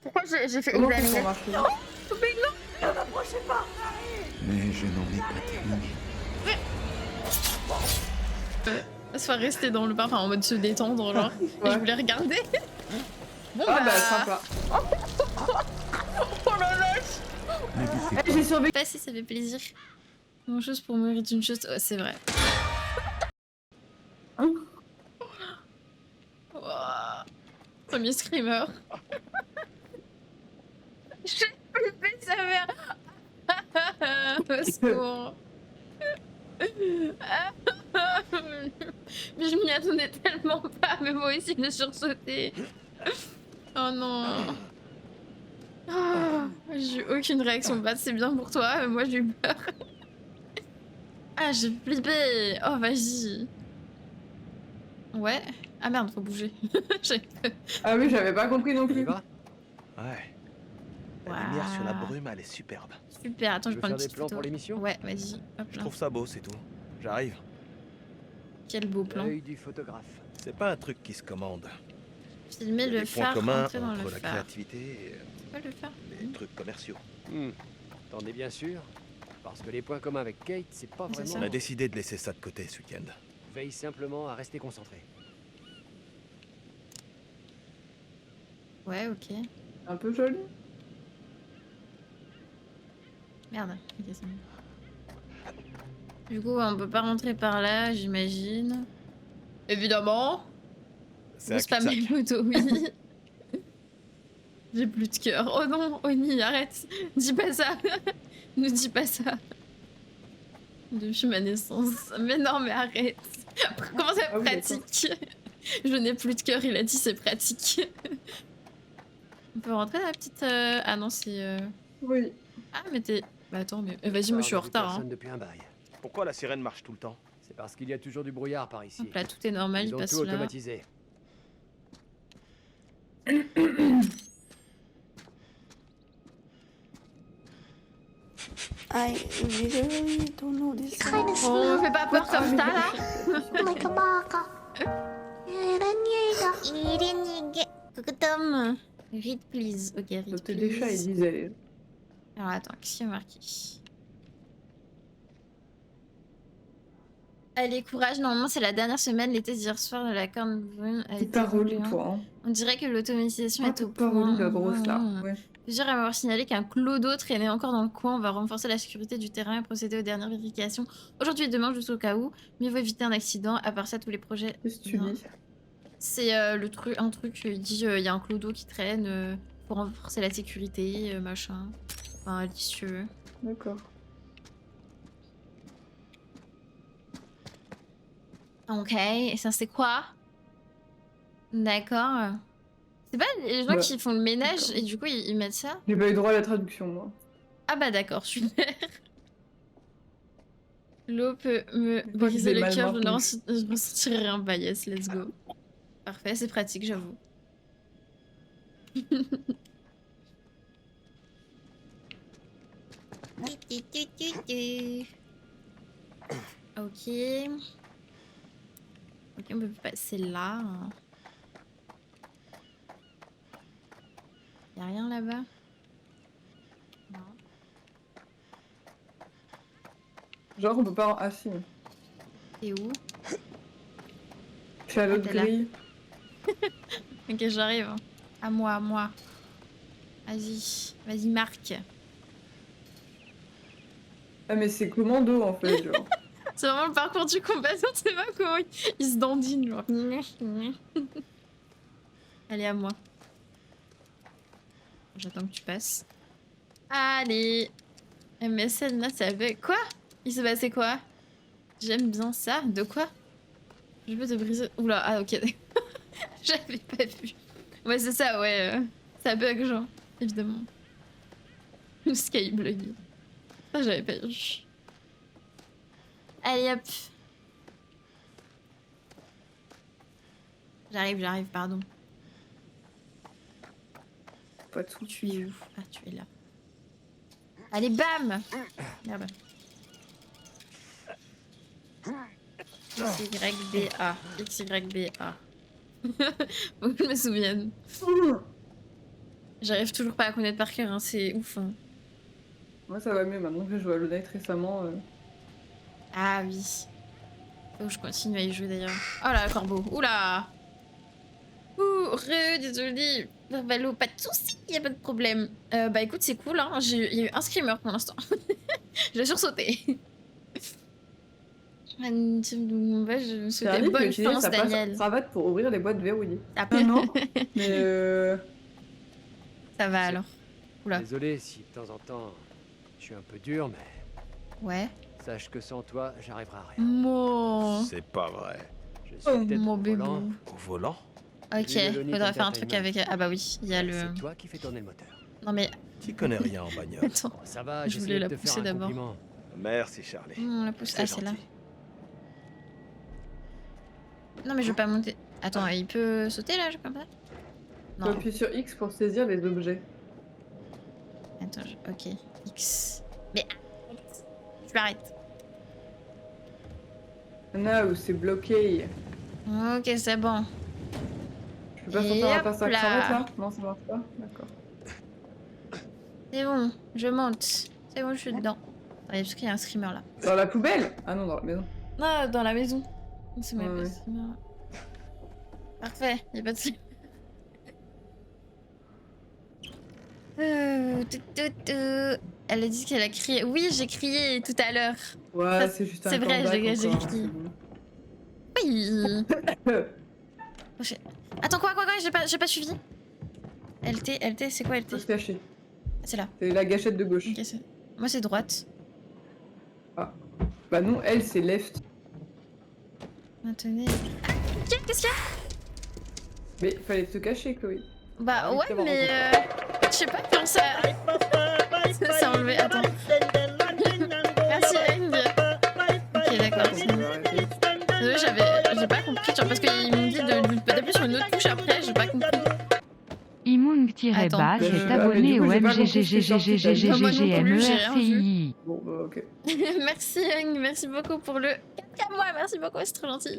Pourquoi j'ai fait Comment ils examiner? sont marqués? Non, mais non, ne m'approchez pas. Mais je n'en ai pas terminé. Soit rester dans le bar, enfin en mode se détendre, genre. Ouais. Et je voulais regarder. Bon Ah bah. bah sympa. Oh la vache. Ne laissez Eh, j'ai survécu. Pas si ça fait plaisir. Une chose pour mourir d'une chose. Oh, c'est vrai. Ouah. Premier screamer. J'ai flippé sa mère. Au secours. Mais je m'y attendais tellement pas, mais moi aussi j'ai sursauté. Oh non. Ah, j'ai eu aucune réaction. Bah c'est bien pour toi, mais moi j'ai eu peur. Ah j'ai flippé. Oh vas-y. Ouais. Ah merde, faut bouger. J'ai peur. Ah oui, j'avais pas compris non On y plus. va? Ouais. La lumière sur la Waouh. brume, elle est superbe. Super, attends, Tu je veux prends une faire des petite plans photo. pour l'émission? Ouais, vas-y. Hop Je là. trouve ça beau, c'est tout. J'arrive. Quel beau plan. L'œil du photographe. C'est pas un truc qui se commande. Filmer Il y a le des points phare, communs entrer dans entre le la phare. créativité et Quoi le phare? les trucs commerciaux. T'en es bien sûr? Parce que les points communs avec Kate, c'est pas C'est vraiment... On a décidé de laisser ça de côté ce week-end. Veille simplement à rester concentré. Ouais, ok. Un peu joli. Merde. Ok, c'est bon. Du coup, on peut pas rentrer par là, j'imagine. Évidemment. C'est Vous un spammez cul-de-sac. le photo, oui. J'ai plus de cœur. Oh non, Oni, arrête. Dis pas ça. Ne dis pas ça. Depuis ma naissance. Mais non, mais arrête. Comment c'est Ah oui, pratique? Je n'ai plus de cœur, il a dit c'est pratique. On peut rentrer dans la petite... Ah non, c'est... Oui. Ah, mais t'es... Bah attends, mais... Vas-y, moi je suis en retard. Hein. Personne depuis un bail. Pourquoi la sirène marche tout le temps? C'est parce qu'il y a toujours du brouillard par ici. Hop là, tout est normal, il Ils ont passe tout là. automatisé. I really don't know this. On me fait pas peur comme ça là. Like a baka. 이래니게. Coucou Read please. Ok, read C'était des chats, ils please. disaient. Alors attends, qu'est-ce qu'il y a marqué? Allez, courage, normalement c'est la dernière semaine, l'été d'hier soir de la corne brune a T'es été pas relou, roulée, hein. toi. Hein. On dirait que l'automatisation Ah, est t'es au pas point. relou, la grosse, là. Mmh. Ouais. Plusieurs à m'avoir signalé qu'un clodo traînait encore dans le coin. On va renforcer la sécurité du terrain et procéder aux dernières vérifications aujourd'hui et demain, juste au cas où. Mieux vaut éviter un accident. À part ça, tous les projets... Qu'est-ce que tu Non. dis? C'est un truc, il dit il y a un clodo qui traîne pour renforcer la sécurité, machin. Enfin, licieux. D'accord. Ok, et ça c'est quoi? D'accord. C'est pas les gens Ouais. qui font le ménage D'accord. et du coup ils mettent ça? J'ai pas eu droit à la traduction, moi. Ah bah d'accord, super. L'eau peut me Pas que briser des le cœur, mal maintenus. je ne ressentirai rien. Bah yes, let's go. Parfait, c'est pratique, j'avoue. Ok. Ok, on peut passer là. Hein. Y'a rien là-bas? Non. Genre, on peut pas. Ah si. T'es où? Je suis à l'autre t'es là. grille. Ok, j'arrive. Hein. À moi, à moi. Vas-y, vas-y, Marc. Ah, mais c'est commando en fait, genre. C'est vraiment le parcours du combattant, c'est pas comment il se dandine, genre. Allez, à moi. J'attends que tu passes. Allez. MSN, là, ça avait... Quoi? Il s'est passé quoi? J'aime bien ça. De quoi? Je veux te briser... Oula, ah ok. J'avais pas vu. Ouais, c'est ça, ouais. Ça bug, genre. Évidemment. Skyblock. Ça, j'avais pas vu. Allez, hop. J'arrive, pardon. Pas de soucis. Tu es où? Ah, tu es là. Allez, bam! Merde. XYBA. XYBA. Faut que je me souvienne. J'arrive toujours pas à connaître par cœur, hein, c'est ouf. Hein. Moi, ça va mieux maintenant que j'ai joué à Hollow Knight récemment. Ah oui. Faut que je continue à y jouer d'ailleurs. Oh là, le corbeau. Oula. Désolé. Valo, pas de soucis, y a pas de problème. Bah écoute, c'est cool, hein. Il y a eu un screamer pour l'instant. J'ai sursauté. Je me souhaitais Charlie peut bonne utiliser chance, sa Daniel. cravate pour ouvrir les boîtes verrouillées. Ah, Non, non. Mais ça va alors. Oula. Désolé si de temps en temps je suis un peu dur, mais Ouais. sache que sans toi, j'arriverai à rien. Mon. C'est pas vrai. Je suis Oh, peut-être Mon au bébé. volant, Au volant? Ok, Melanie faudra faire un truc Entertainment. avec. Ah bah oui, il y a le. C'est toi qui fais tourner le moteur. Non mais. Tu connais rien en bagnole. Attends. Oh, ça va, Je j'ai voulais essayé la de te pousser faire un d'abord. compliment. Merci, Charlie. On la pousse. Ah, c'est là. gentil. Non mais je veux pas monter. Attends, il peut sauter là, je peux pas. tu Non. appuies sur X pour saisir les objets. Attends, ok. X. Mais. Je m'arrête. Now, c'est bloqué. Ok, c'est bon. Je peux pas Et sortir à hop part sa là. cravate là? Non, ça marche pas. D'accord. C'est bon, je monte. C'est bon, je suis dedans. Attendez, parce qu'il y a un streamer là. Dans la poubelle? Ah non, dans la maison. Non, dans la maison. C'est moi, Ouais, pas le ouais. streamer là. Parfait, y a pas de streamer. Elle a dit qu'elle a crié. Oui, j'ai crié tout à l'heure. Ouais, Ça, c'est juste un c'est vrai, comeback j'ai encore, écrit. c'est Oui. bon. Attends, quoi, j'ai pas suivi. LT, c'est quoi Faut LT? se cacher. C'est là. C'est la gâchette de gauche. Ok, moi c'est droite. Bah non, elle, c'est left. Attendez. Ah, qu'est-ce qu'il y a? Mais fallait te cacher, Chloé. Bah Ah oui, ouais, c'est bon, mais je sais pas comment ça. Ça enlevé. Attends. Merci Eng. Ok, d'accord. c'est bon. Désolée, j'ai pas compris, genre, parce qu'ils m'ont dit d'appuyer sur une autre touche après, j'ai pas compris. Imung-bas Attends, s'est je- abonné ouais, au mais du coup, j'ai pas compris ce qui est sorti, t'as dit. Moi non plus, j'ai rien vu. MGGGGGGMERCI. Bon, bah ok. Merci Eng, merci beaucoup pour le 4K mois, merci beaucoup, c'est trop gentil.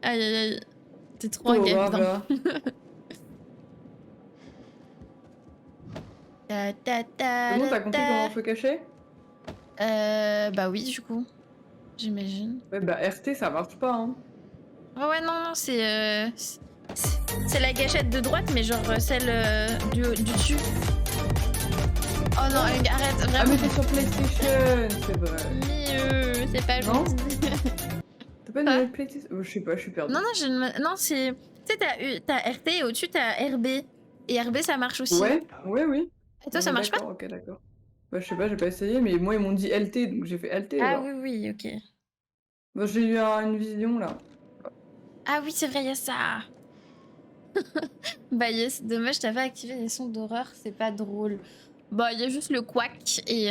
Aïe aïe aïe. T'es trop un Oh, gars, grave, putain. là. Ta ta ta. C'est bon, t'as compris comment se cacher? Bah oui, du coup. J'imagine. Ouais, bah RT, ça marche pas, hein. Ah ouais, non, c'est la gâchette de droite, mais genre celle du dessus. Oh non, arrête, Ah, vraiment. mais t'es sur PlayStation, c'est vrai. Mais c'est pas Non. gentil. T'as pas de Quoi nouvelle PlayStation? Je sais pas, je suis perdue. Non, non, c'est. Tu sais, t'as RT et au-dessus t'as RB. Et RB ça marche aussi. Ouais, ouais, oui. Et toi ça marche pas? D'accord, ok, d'accord. Bah, je sais pas, j'ai pas essayé, mais moi, ils m'ont dit LT, donc j'ai fait LT. Ah alors. oui, oui, ok. Bah, j'ai eu une vision, là. Ah oui, c'est vrai, il y a ça. Bah yes, dommage, t'as pas activé les sons d'horreur, c'est pas drôle. Bah, il y a juste le quack et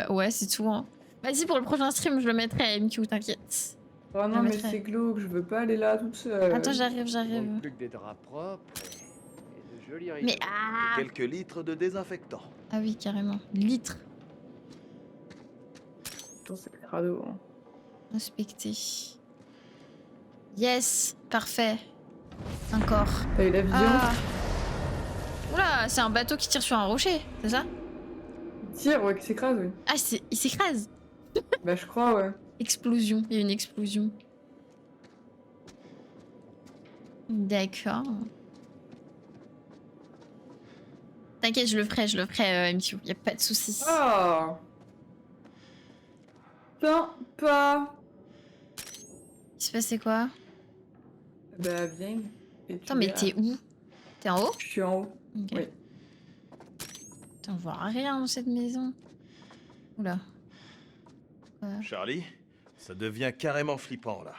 ouais, c'est tout. Hein. Vas-y, pour le prochain stream, je le mettrai à MQ, t'inquiète. Oh non, Je mais mettrai. c'est glauque, je veux pas aller là toute seule. Attends, Il manque j'arrive. plus que des draps propres et de jolis rideaux. Mais ah. Quelques litres de désinfectant. Ah oui, carrément. Litre. Attends, c'est crado. Hein. Inspecter. Yes, parfait. Encore. T'as eu la vision? Ah. Oula, c'est un bateau qui tire sur un rocher, c'est ça? Tire, ouais, qui s'écrase, oui. Ah, il s'écrase. Bah, je crois, ouais. Explosion, il y a une explosion. D'accord. T'inquiète, je le ferai, MQ, y a pas de soucis. Ah! Sympa! Il se passait quoi? Bah, viens. et tu Attends, mais verras. t'es où? T'es en haut? Je suis en haut. Ok. Oui. Putain, on voit rien dans cette maison. Oula. Charlie, ça devient carrément flippant, là.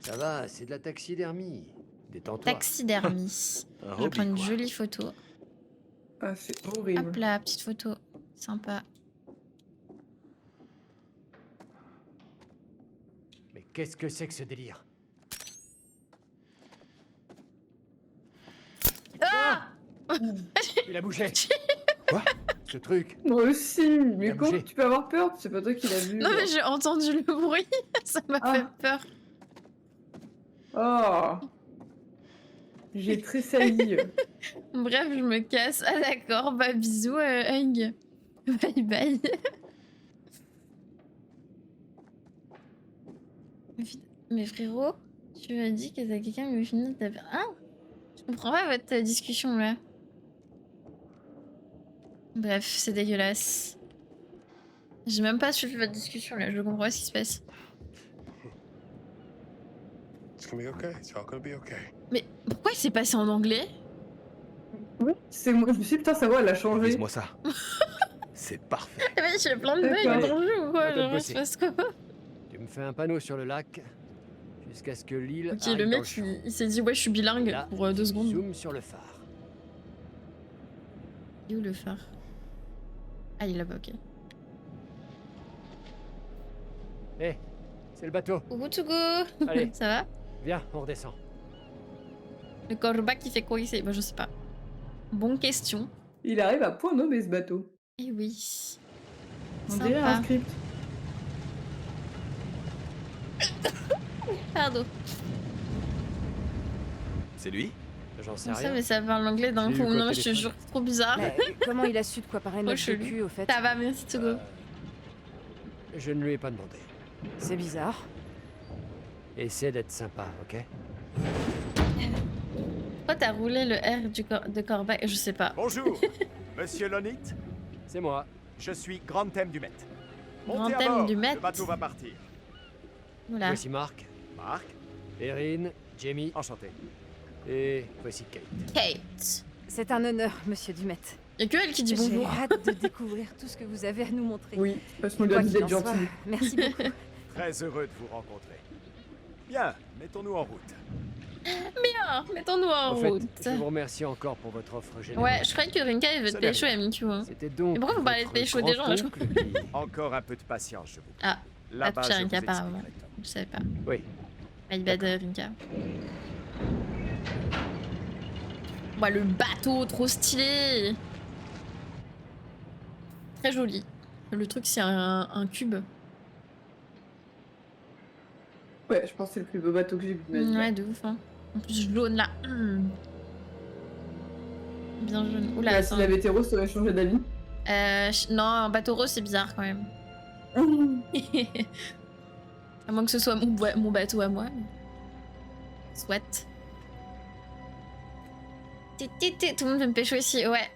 Ça va, c'est de la taxidermie. Détends-toi. Taxidermie. Un Je vais prendre une quoi. jolie photo. Ah, c'est horrible. Hop là, petite photo. Sympa. Mais qu'est-ce que c'est que ce délire? Ah! Il a bougé. Quoi? Ce truc. Moi aussi! Mais Il a comment bougé. tu peux avoir peur? C'est pas toi qui l'as vu. Non, mais genre. j'ai entendu le bruit. Ça m'a Ah. fait peur. Oh! J'ai tressailli. Bref, je me casse. Ah d'accord, bah bisous, Hung. Bye bye. Mais frérot, tu m'as dit que t'as quelqu'un me finit de taper. Hein? Je comprends pas votre discussion là. Bref, c'est dégueulasse. J'ai même pas suivi votre discussion là, je comprends pas ce qui se passe. It's gonna be okay. It's all gonna be okay. Mais pourquoi il s'est passé en anglais? Oui, c'est moi. Je me suis dit, putain, sa voix, elle a changé. Dis-moi ça. C'est parfait. Ouais, j'ai plein de bugs D'accord. dans le jeu ou quoi? À toi de Genre, il se bosser. passe quoi? Tu me fais un panneau sur le lac jusqu'à ce que l'île. Ok, arrive le dans mec champ. il s'est dit ouais, je suis bilingue Là, pour 2 secondes. Zoom sur le phare. Il est où le phare? Ah, il est là-bas, ok. Hé, c'est le bateau. Good to go. Allez. Ça va? Viens, on redescend. Le corbac il fait quoi ici? Bah je sais pas. Bonne question. Il arrive à point nommé ce bateau. Eh oui. On dirait un Sympa. script. Pardon. C'est lui? J'en sais Comme ça, rien. mais ça parle anglais d'un Je l'ai coup. eu au Non, je te téléphone. jure, c'est trop bizarre. Mais comment il a su de quoi parler notre chelou. vécu au fait? Ça va, merci Togo. Je ne lui ai pas demandé. C'est bizarre. Essaie d'être sympa, ok? Pourquoi t'as roulé le R de corbac? Je sais pas. Bonjour, Monsieur Lonit. C'est moi. Je suis Grand Thème du Met. Grand Montez à Thème bord, du Met. le bateau va partir. Voilà. Voici Marc, Marc, Erin, Jamie enchanté. et voici Kate. Kate. C'est un honneur, monsieur Dumet. Y'a que elle qui dit J'ai bonjour. hâte de découvrir tout ce que vous avez à nous montrer. Oui, parce qu'on lui Quoi a dit qu'il d'être en soit, gentil. merci beaucoup. Très heureux de vous rencontrer. Bien, mettons-nous en route. Ah, mettons-nous en En fait, route. je vous remercie encore pour votre offre généreuse. Ouais, je croyais que Rinka il veut te Ça n'arrive. pécho Miku. Hein. C'était donc. Mais pourquoi vous parlez de votre pécho des gens, là, je grand-oncle qui- Encore un peu de patience, je vous prie. Ah, Là-bas, pas de je vous Rinka apparemment. expliquerai tout. Je savais pas. Oui. My bad Rinka. Bah, le bateau, trop stylé. Très joli. Le truc, c'est un cube. Ouais, je pense que c'est le plus beau bateau que j'ai vu de ma vie. Ouais, de ouf. Hein. En plus, jaune là. Bien jaune. Oula, Là, attends. s'il avait été rose, ça aurait changé d'avis. Non, un bateau rose, c'est bizarre quand même. À moins que ce soit mon bateau à moi. Soit. Tout le monde veut me pécho ici, ouais.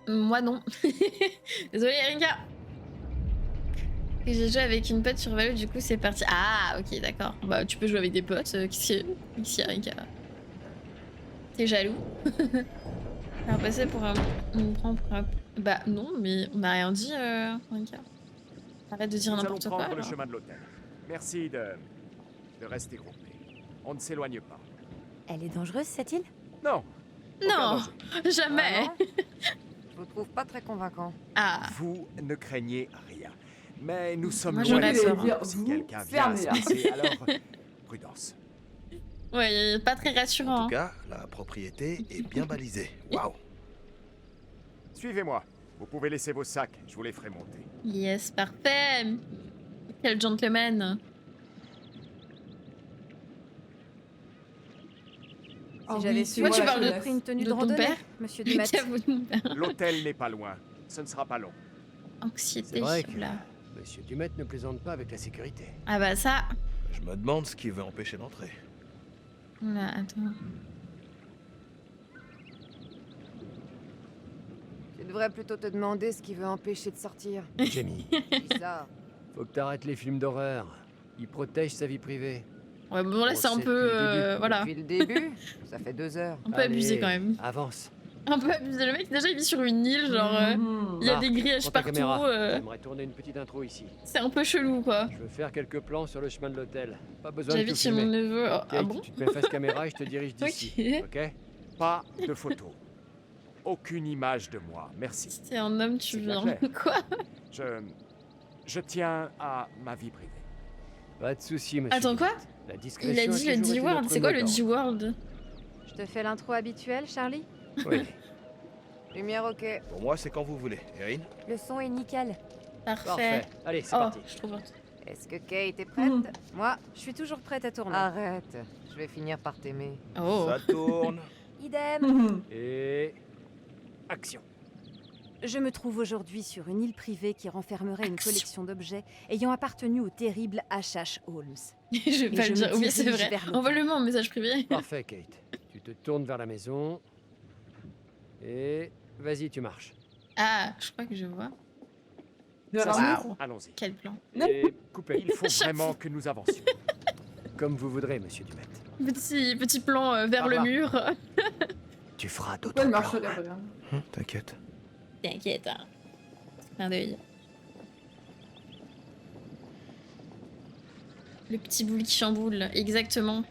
Moi non. Désolée Rinka. J'ai joué avec une pote sur Valo, du coup c'est parti. Ah ok d'accord. Bah tu peux jouer avec des potes, qu'est-ce qu'il y a Rinka? T'es jaloux? Alors passer pour un... On me prend pour un... Bah non mais on n'a rien dit Rinka. Arrête de dire Nous allons n'importe quoi. prendre le alors. chemin de l'hôtel. Merci de rester groupés. On ne s'éloigne pas. Elle est dangereuse, cette île? Non. aucun Non, danger. jamais. Ah non Je vous trouve pas très convaincant. Ah. Vous ne craignez rien. Mais nous sommes Moi, loin j'aurais de peur, dire hein. si Vous quelqu'un vient à fermez, se là. blesser, alors prudence. Ouais, pas très En rassurant. tout cas, la propriété est bien balisée. Waouh. Suivez-moi. Vous pouvez laisser vos sacs, je vous les ferai monter. Yes, parfait. Quel gentleman. Ah Si j'avais oui, su, Moi, tu j'aurais parles de- pris une tenue de de ton randonnée, père monsieur Dumet. J'avoue de mon père. L'hôtel n'est pas loin. Ce ne sera pas long. Anxiété. C'est vrai que là. Monsieur Dumet ne plaisante pas avec la sécurité. Ah bah ça. Je me demande ce qui veut empêcher l'entrée. Oula, attends. Tu devrais plutôt te demander ce qui veut empêcher de sortir. Jamie, Bizarre. faut que t'arrêtes les films d'horreur. Ils protègent sa vie privée. Ouais, bon là On c'est un sait peu... depuis le début. voilà. Depuis le début, ça fait 2 heures. Un peu abusé Allez, quand même. Avance. Un peu abusé. Le mec déjà il vit sur une île, genre... Mhm. il y a Marc, des grillages prends ta partout. caméra. J'aimerais tourner une petite intro ici. C'est un peu chelou quoi. Je veux faire quelques plans sur le chemin de l'hôtel. Pas besoin de tout J'habite chez mon filmer. neveu. Oh, ah Kate, bon? tu te mets face caméra et je te dirige d'ici. Ok. Ok. Pas de photos. Aucune image de moi. Merci. Si t'es un homme, tu C'est bien viens. clair. Quoi? Je tiens à ma vie privée. Pas de soucis, monsieur. Attends, quoi? Dumet. La discrétion Il a dit le toujours été D-word. notre C'est quoi mot le d'ordre. D-word? Je te fais l'intro habituelle, Charlie? Oui. Lumière ok. Pour moi, c'est quand vous voulez. Erin? Le son est nickel. Parfait. Parfait. Allez, c'est Oh, parti. je trouve. Est-ce que Kate est prête? Moi, je suis toujours prête à tourner. Arrête. Je vais finir par t'aimer. Oh. Ça tourne. Idem. Et... action. Je me trouve aujourd'hui sur une île privée qui renfermerait une collection d'objets ayant appartenu au terrible H.H. Holmes. Je vais pas je le dire. me Oui, c'est dirige vrai. vers le Envoie-le-moi en message privé. Parfait, Kate. Tu te tournes vers la maison. Et... vas-y, tu marches. Ah, je crois que je vois. Vers Ça, un c'est mur. bon. Allons-y. Quel plan. Et coupez. Il faut vraiment que nous avancions. Comme vous voudrez, monsieur Dumet. Petit plan vers Par le là. mur. Tu feras d'autres Ouais, le plans. marcherait, regarde. T'inquiète. T'inquiète, hein. Clin d'œil. Le petit boule qui chamboule, exactement.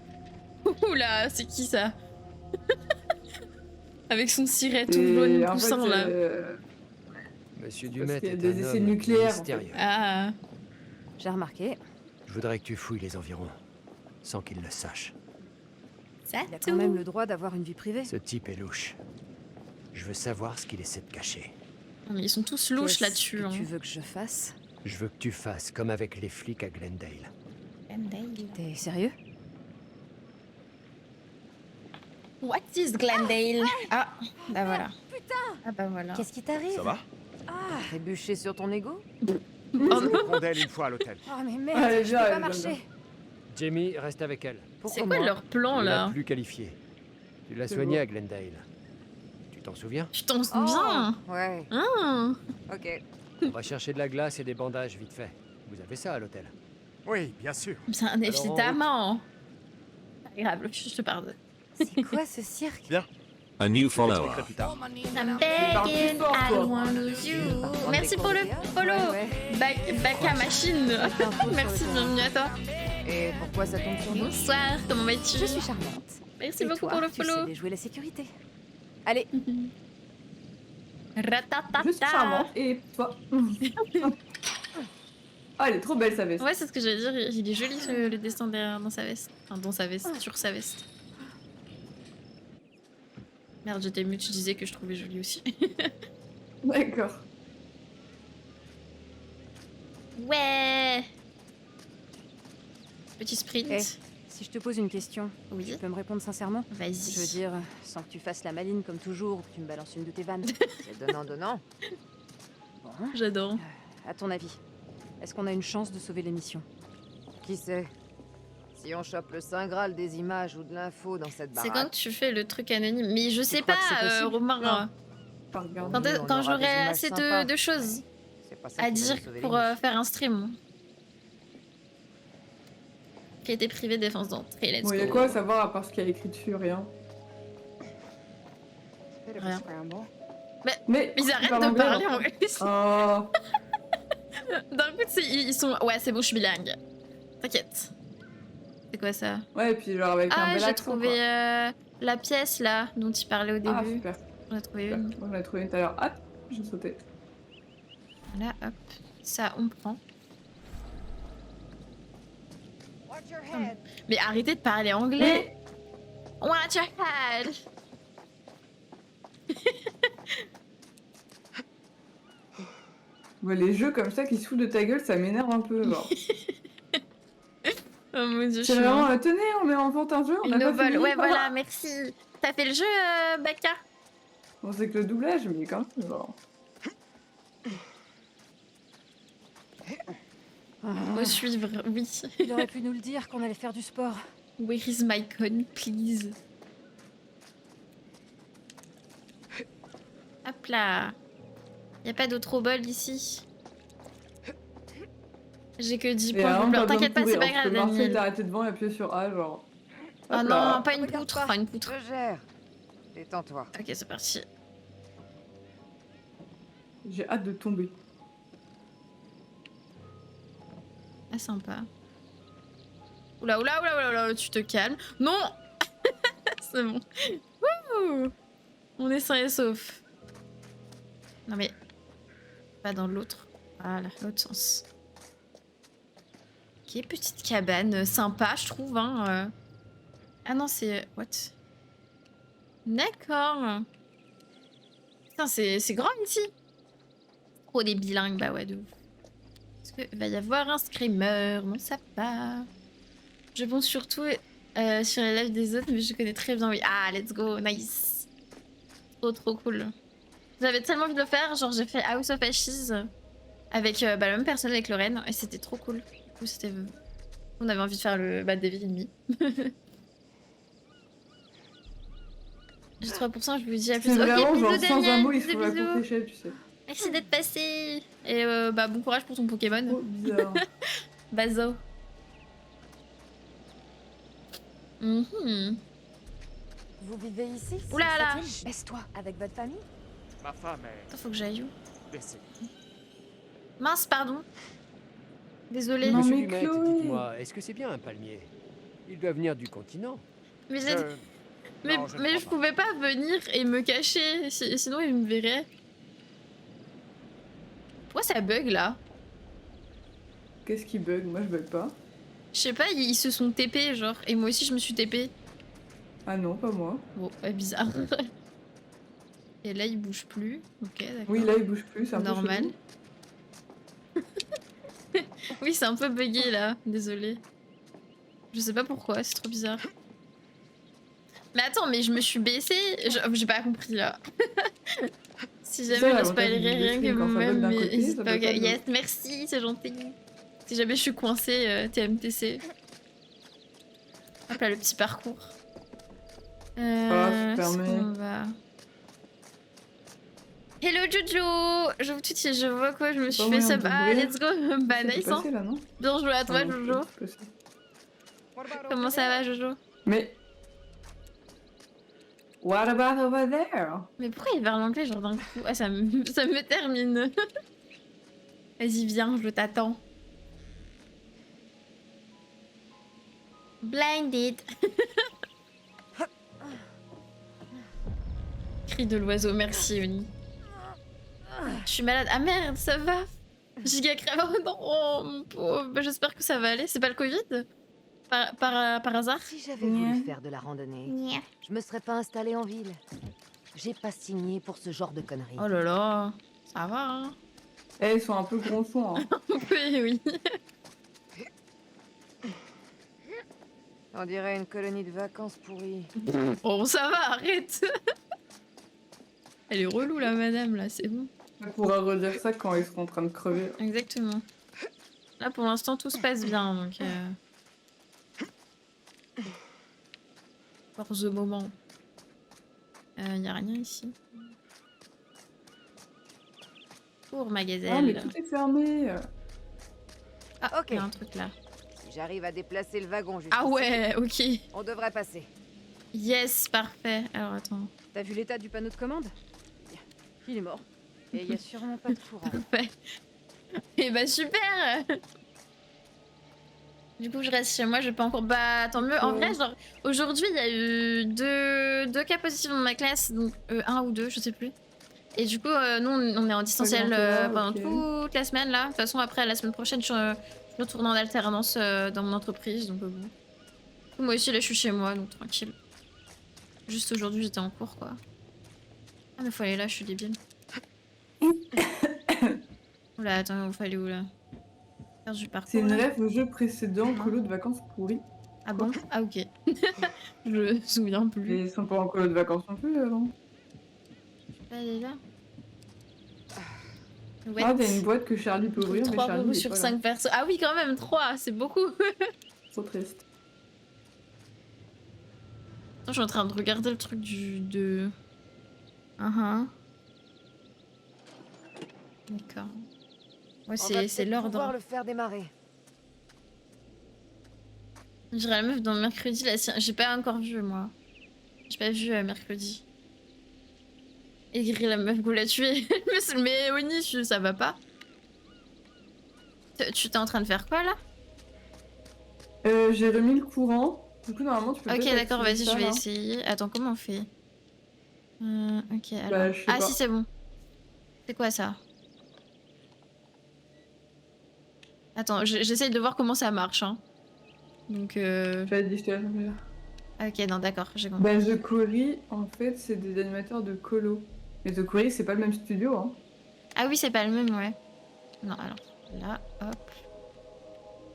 Oula, c'est qui ça? Avec son ciré tout Et jaune en poussant fait, là. Monsieur Parce Dumet qu'il y a est des un essais homme nucléaires, en mystérieux. Ah, J'ai remarqué. Je voudrais que tu fouilles les environs, sans qu'il le sache. ça Il a quand même le droit d'avoir une vie privée. Ce type est louche. Je veux savoir ce qu'il essaie de cacher. Non, mais ils sont tous louches Qu'est-ce là-dessus. que Hein. tu veux que je fasse? Je veux que tu fasses comme avec les flics à Glendale. T'es sérieux? What is Glendale? Ah, bah voilà. Ah bah voilà. Qu'est-ce qui t'arrive? Ça va? Trébucher sur ton ego? Oh non. Rondelle une fois à l'hôtel. Oh mais Allez, merde, je viens, peux pas allez, marcher. Jamie, reste avec elle. C'est Pourquoi quoi moi? leur plan Tu l'as là? plus qualifiée. Tu l'as C'est soignée bon. à Glendale. Tu t'en souviens? Tu t'en Oh, souviens? ouais, Ah. ok. On va chercher de la glace et des bandages vite fait. Vous avez ça à l'hôtel? Oui, bien sûr. Bien évidemment. Pas grave, je te pardonne. C'est quoi ce cirque? A new Je follower. t'expliquerai plus tard. I'm parle plus begging, fort, I toi. don't wanna lose you. Prendre Merci des pour le cours de follow. théâtre? Ouais, Back à machine. Info sur Merci, le bienvenue à toi. Et pourquoi ça tombe sur nous? Bonsoir, comment vas-tu? Je suis charmante. Merci Et beaucoup toi, pour le tu sais follow. déjouer la sécurité. Allez, Ratatata. Juste charmant. Et toi. Ah, elle est trop belle sa veste. Ouais, c'est ce que j'allais dire. Il est joli le dessin derrière dans sa veste. Enfin, dans sa veste, sur sa veste. Merde, j'étais mute, je disais que je trouvais joli aussi. D'accord. Ouais. Petit sprint. Eh. si je te pose une question, Oui, tu peux me répondre sincèrement? vas-y. Je veux dire, sans que tu fasses la maline comme toujours ou que tu me balances une de tes vannes. C'est donnant. Bon, J'adore. à ton avis, est-ce qu'on a une chance de sauver l'émission? Qui sait? Si on chope le Saint Graal des images ou de l'info dans cette C'est baraque... quand tu fais le truc anonyme. Mais je sais crois pas, que c'est possible? Romain. Non. Pas regarder. Oui, on Quand aura j'aurai des images assez sympas. de choses C'est pas ça à qui va dire nous sauver pour l'émission. faire un stream. Qualité privée, défense d'entrée, let's Bon, il y a go. quoi à savoir à part ce qu'il y a écrit dessus? Rien. Rien. Mais Ils arrêtent parle de anglais, parler alors. anglais. Oh. D'un coup, ils sont... Ouais, c'est bon, je suis bilingue. T'inquiète. C'est quoi ça? Ouais, et puis genre avec un Ah, bel j'ai accent, trouvé quoi. la pièce, là, dont il parlait au début. Ah, super. On a trouvé Super. une. Moi, j'en ai trouvé une tout à l'heure. Ah, j'ai sauté. Là, hop. Ça, on prend. Mais arrêtez de parler anglais. Watch your head. Ouais, les jeux comme ça qui se foutent de ta gueule, ça m'énerve un peu. Genre. Oh mon dieu, je C'est suis vraiment, morte. tenez, on met en vente un jeu, on Une a pas novelle. fini. Ouais, Ah. voilà, merci. T'as fait le jeu, Baka? On sait que le doublage, mais quand même, genre. Faut suivre, oui. Il aurait pu nous le dire qu'on allait faire du sport. Where is my con, please? Hop là. Y a pas d'autre bol ici. J'ai que 10 Et points de alors, douleur. besoin de T'inquiète pas, c'est courir, pas tu grave, peux marcher, Daniel. t'arrêter devant et appuyer sur A, genre. Oh Hop là. non, pas une Regarde poutre. pas. Enfin, une poutre. Je gère. Détends-toi. Ok, c'est parti. J'ai hâte de tomber. Ah, sympa. Oula, oula, oula, oula, oula, tu te calmes. Non. C'est bon. Wouh. On est sain et sauf. Non mais... Pas dans l'autre. Voilà, l'autre sens. Ok, petite cabane sympa, je trouve. Hein. Ah non, c'est... What? D'accord. Putain, c'est grand ici. Trop des bilingues, bah ouais, de ouf. Est-ce qu'il va y avoir un screamer? Non, ça va. Je pense surtout sur les lives des autres, mais je connais très bien, oui. Ah, let's go, nice. Trop cool. J'avais tellement envie de le faire, genre j'ai fait House of Ashes avec la même personne, avec Lorraine, et c'était trop cool. Du coup, c'était... On avait envie de faire le Devil Enemy. J'ai 3%, je vous dis à plus. C'est Ok, vraiment bisous genre sans un Daniel, mot, il bisous, faut la bisous. protéger, tu sais. Merci d'être passé. Et bon courage pour ton Pokémon. Trop bizarre. Bazo. Mhm. Vous vivez ici? Ouh là là. Baisse-toi. Avec votre famille? Ma femme est Attends, faut que j'aille où? blessée. Mince, pardon. Désolée. Non, Monsieur mais Dumet, Chloé. dites-moi, est-ce que c'est bien un palmier? Il doit venir du continent. Mais, Je... mais, Non, je ne mais crois je pas. pouvais pas venir et me cacher, sinon ils me verraient. Pourquoi ça bug là? Qu'est-ce qui bug? Moi, je bug pas. Je sais pas, ils se sont TP genre, et moi aussi je me suis TP. Ah non, pas moi. Bon, bizarre. Et là il bouge plus, ok d'accord. Oui, là, il bouge plus, c'est un Normal. peu chelou. Oui, c'est un peu bugué là, désolé. Je sais pas pourquoi, c'est trop bizarre. Mais attends, mais je me suis baissée, j'ai pas compris là. Si Ça, jamais je l'avantage du spoilerai rien que stream, quand ça bug moi-même, d'un mais côté, n'hésite ça pas. bug pas de Yes, l'autre. merci, c'est gentil. Si jamais je suis coincée, TMTC. Hop là, le petit parcours. super, est-ce mais- qu'on va... Hello Jojo! Je vous tutoie, je vois quoi, je me suis Pas fait moyen sub. de Ah, ouvrir. let's go! Bah, Ça peut nice, hein? passer, là, non? Bien joué à toi, Ah non, Jojo. c'est possible. Comment ça va, Jojo? Mais... What about over there? Mais pourquoi il parle anglais, genre d'un coup? Ah, ça me termine. Vas-y, viens, je t'attends. Blinded. Cri de l'oiseau, merci, Oni. Je suis malade. Ah merde, ça va? Giga crève. Oh non, oh, mon pauvre. Bah, j'espère que ça va aller. C'est pas le Covid? Par hasard? Si j'avais voulu faire de la randonnée, Nya. je me serais pas installée en ville. J'ai pas signé pour ce genre de conneries. Oh là là. Ça va, hein? Eh, ils sont un peu gronchons, hein. Oui, oui. On dirait une colonie de vacances pourrie. Oh, ça va, arrête. Elle est relou, la madame, là, c'est bon. On pourra redire ça quand ils seront en train de crever. Exactement. Là, pour l'instant, tout se passe bien, donc... Pour the moment. Y a rien ici. Pour ma Ah, mais gazelle. tout est fermé. Ah, Ok. y a un truc là. Si j'arrive à déplacer le wagon jusqu'ici, Ah ouais, ok. on devrait passer. Yes, parfait. Alors, attends. T'as vu l'état du panneau de commande? Il est mort. Et il y a sûrement pas de courant. Parfait. Et bah, super. Du coup, je reste chez moi, je vais pas encore... Bah, tant mieux. En vrai, genre, aujourd'hui, il y a eu deux cas positifs dans ma classe. Donc, un ou deux, je sais plus. Et du coup, nous, on est en distanciel pendant toute la semaine, là. De toute façon, après, la semaine prochaine, je retourne en alternance dans mon entreprise. Donc, bon. Du coup, moi aussi, là, je suis chez moi, donc tranquille. Juste aujourd'hui, j'étais en cours, quoi. Ah, mais faut aller là, je suis débile. Oula, attends, il faut aller où, là? Faire du parcours, C'est une là. rêve au jeu précédent, colo de vacances pourries. Ah bon? Ah, ok. Je me souviens plus. Et ils sont pas en colo de vacances non plus avant. Pas aller là? Ah, t'as une boîte que Charlie peut ouvrir, mais 3 Charlie euros il est sur pas là. 5 persos. Ah oui, quand même, 3, c'est beaucoup. Trop triste. Attends, je suis en train de regarder le truc de... D'accord. Ouais, On va c'est peut-être pouvoir l'ordre. le faire démarrer. J'irai la meuf dans mercredi, là. J'ai pas encore vu, moi. J'ai pas vu mercredi. Aigri la meuf, go la tuer. Mais Oni, ça va pas. Tu t'es en train de faire quoi, là? J'ai remis le courant. Du coup, normalement, tu peux Ok, peut-être d'accord, activer vas-y, ça, je vais là. essayer. Attends, comment on fait? Ok, alors... Bah, je sais ah pas. si, c'est bon. C'est quoi, ça? Attends, j'essaye de voir comment ça marche, hein. Donc, J'avais dit, je te laisse faire. ok, non, d'accord, j'ai compris. Bah, The Quarry, en fait, c'est des animateurs de colo. Mais The Quarry, c'est pas le même studio, hein. Ah oui, c'est pas le même, ouais. Non, alors, là, hop.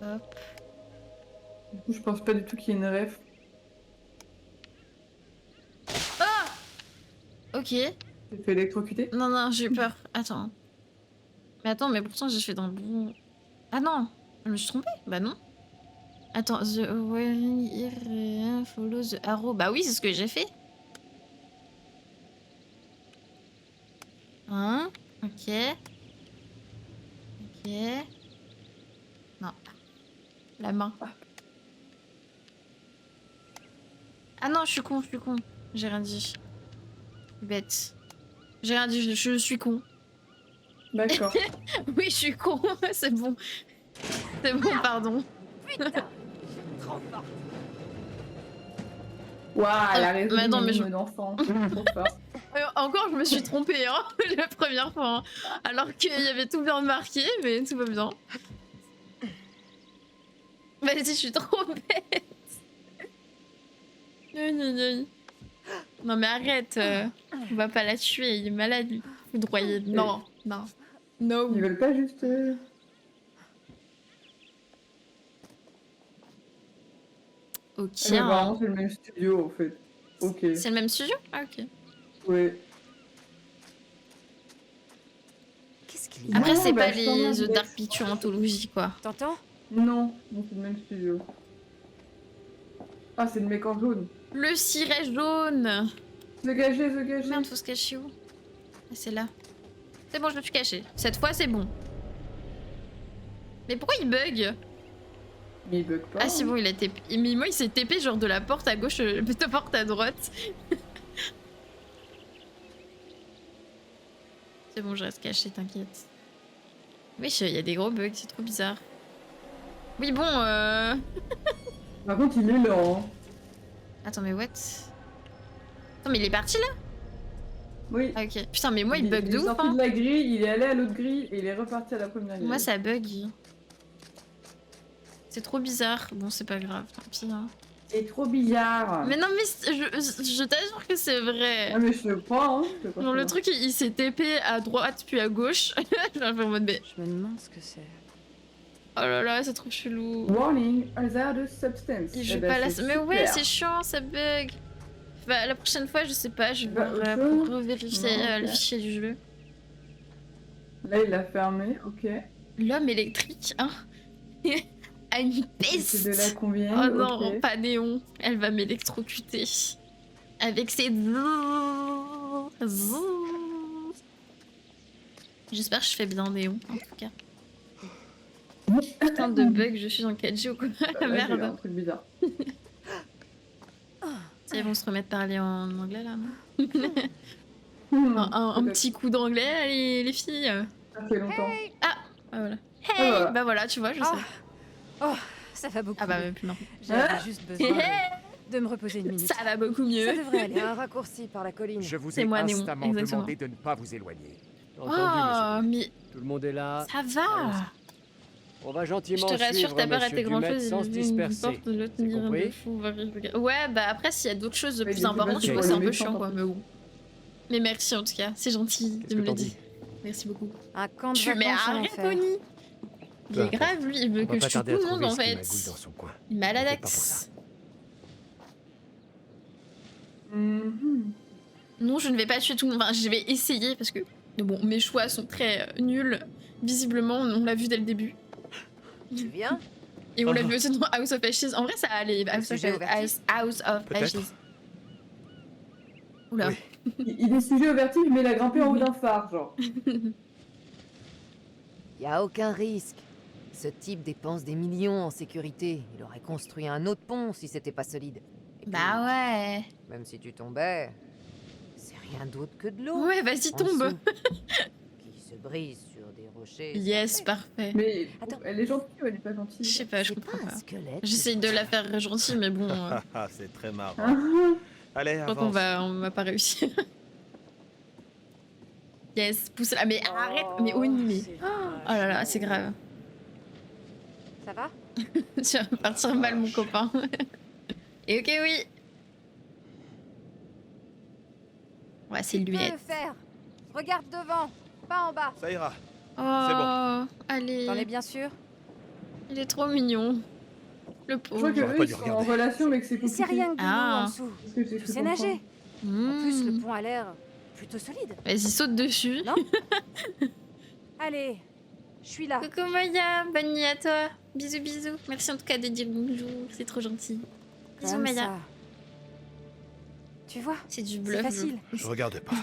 Hop. Du coup, je pense pas du tout qu'il y ait une ref. Ok. Tu fait électrocuter? Non, non, j'ai eu peur. Attends. Mais attends, mais pourtant j'ai fait dans le bon... Ah non, je me suis trompée. Bah non. Attends, the wearing here follow the arrow. Bah oui, c'est ce que j'ai fait. Hein? Ok. Ok. Non. La main. Ah non, je suis con, je suis con. J'ai rien dit. Bête. J'ai rien dit, je suis con. D'accord. Oui, je suis con, c'est bon. C'est bon, pardon. Waouh, elle a raison. Mais attends, mais je- d'enfant. Trop fort. Encore, je me suis trompée, hein, la première fois. Hein. Alors qu'il y avait tout bien marqué, mais tout va bien. Vas-y, je suis trop bête. Gna, gna, gna. Non mais arrête, on va pas la tuer, il est malade lui. Foudroyer. Non, non. No. Ils veulent pas juste. Ok. Ah, mais apparemment, c'est le même studio en fait. Ok. C'est le même studio? Ah ok. Ouais. Qu'est-ce qu'il y a? Après Non, c'est bah, pas je t'en les demande, The Dark Pictures Anthology quoi. T'entends? Non, non, c'est le même studio. Ah, c'est le mec en jaune. Le ciré jaune. The gagé, the gagé. Merde, faut se cacher où? Ah, c'est là. C'est bon, je me suis cachée. Cette fois c'est bon. Mais pourquoi il bug? Mais il bug pas. Ah c'est bon, il a TP. Mais moi il s'est TP genre de la porte à gauche, de la porte à droite. C'est bon, je reste cachée, t'inquiète. Oui, il y a des gros bugs, c'est trop bizarre. Oui, bon, Par contre, il est lent. Hein. Attends, mais what? Attends, mais il est parti là? Oui. Ah, ok. Putain, mais moi il bug il de est ouf, sorti hein. de la grille, il est allé à l'autre grille et il est reparti à la première grille. Moi ça bug. C'est trop bizarre. Bon, c'est pas grave, tant pis. Hein. C'est trop bizarre. Mais non, mais je t'assure que c'est vrai. Ah, mais je te crois, hein. Je te crois, Genre je le te truc il s'est TP à droite puis à gauche. J'ai un peu en mode mais... Je me demande ce que c'est. Oh là là, c'est trop chelou. crois. Warning, hazardous substance. Et je Eh vais ben, pas la... c'est Mais ouais, super. c'est chiant, ça bug. Bah, la prochaine fois, je sais pas, je vais Bah, voir, autre pour chose revérifier Non, ok. le fichier du jeu. Là, il l'a fermé, ok. L'homme électrique, hein. A une C'est de là peste. qu'on vient. Oh non, ok. pas Néon. Elle va m'électrocuter. Avec ses... J'espère que je fais bien Néon, en tout cas. Putain de bug, je suis en 4G ou quoi? Bah, La là, j'ai eu un merde. truc bizarre. Ça, ils vont se remettre à parler en anglais là, non? Hmm, Un peut-être. petit coup d'anglais, les filles. Ça fait longtemps. Ah, voilà. Ah, Hey, voilà. bah voilà, tu vois, je sais. Oh, ça va beaucoup. Ah bah mieux. même plus non. J'avais juste besoin de me reposer une minute. Ça va beaucoup mieux. Ça devrait aller. Un raccourci par la colline. Je vous C'est ai moi, Néon, instamment exactement. demandé de ne pas vous éloigner. Entendu, monsieur. Oh, mais Tout le monde est là. ça va. On va Je gentiment te rassure, suivre t'as pas monsieur raté grand Dumet chose. sans se Une disperser. porte de l'autre C'est mire compris de fou. Ouais, bah après, s'il y a d'autres choses de Ouais, plus il est importantes, pas je sur vois, le c'est un peu méchant, chiant quoi. par Mais, bon. Mais merci en tout cas, c'est gentil Qu'est-ce de me que le t'en dire. dis? Merci beaucoup. Un camp de Tu mais vacances en arrête, enfer. Tony. Il Peu est importe. grave, lui, il veut On que va je pas tue tarder tout à le monde trouver en ce qui fait. magouille dans son coin. Il est malade T'inquiète pas pour ça. Mhm. Non, je ne vais pas tuer tout le monde. Enfin, je vais essayer parce que bon, mes choix sont très nuls. Visiblement, on l'a vu dès le début. Tu viens? Et on l'a vu aussi dans House of Ashes. En vrai, ça allait. House sujet au vertige. of Peut-être. Ashes. Oula. Oui. Il est sujet au vertige, mais il a grimpé en haut d'un phare, genre. Y a aucun risque. Ce type dépense des millions en sécurité. Il aurait construit un autre pont si c'était pas solide. Et puis, Bah ouais. même si tu tombais, c'est rien d'autre que de l'eau. Ouais, vas-y, en tombe. dessous, qui se brise sur des rochers. Yes, parfait. Mais Attends. elle est gentille ou elle est pas Je gentille? sais pas, je C'est comprends pas un pas. squelette. J'essaye de la faire gentille, mais bon, Ah, c'est très marrant. Ah, Allez, je crois qu'on avance. va pas réussir. Yes, pousse là. Mais arrête, mais Oni, mais. Oh là là, c'est grave. Ça va? Tu vas partir mal, mon copain. Et ok, oui. Ouais, c'est Tu peux luette. le faire. Regarde devant, pas en bas. Ça ira. Oh, allez. T'en es bien sûr? Il est trop mignon. Le Je crois pauvre. que J'aurais eux, pas ils dû sont en regarder. relation, mais que c'est C'est compliqué. rien que de l'eau Ah. en dessous. Parce que j'ai Tu cru sais comprendre. nager. En plus, le Mmh. pont a l'air plutôt solide. Vas-y, saute dessus. Non Allez, je suis là. Coucou Maya, bonne nuit à toi. Bisous, bisous. Merci en tout cas de dire bonjour, c'est trop gentil. Bisous Comme Maya. ça. Tu vois, C'est du c'est bluff. facile. Je regardais pas.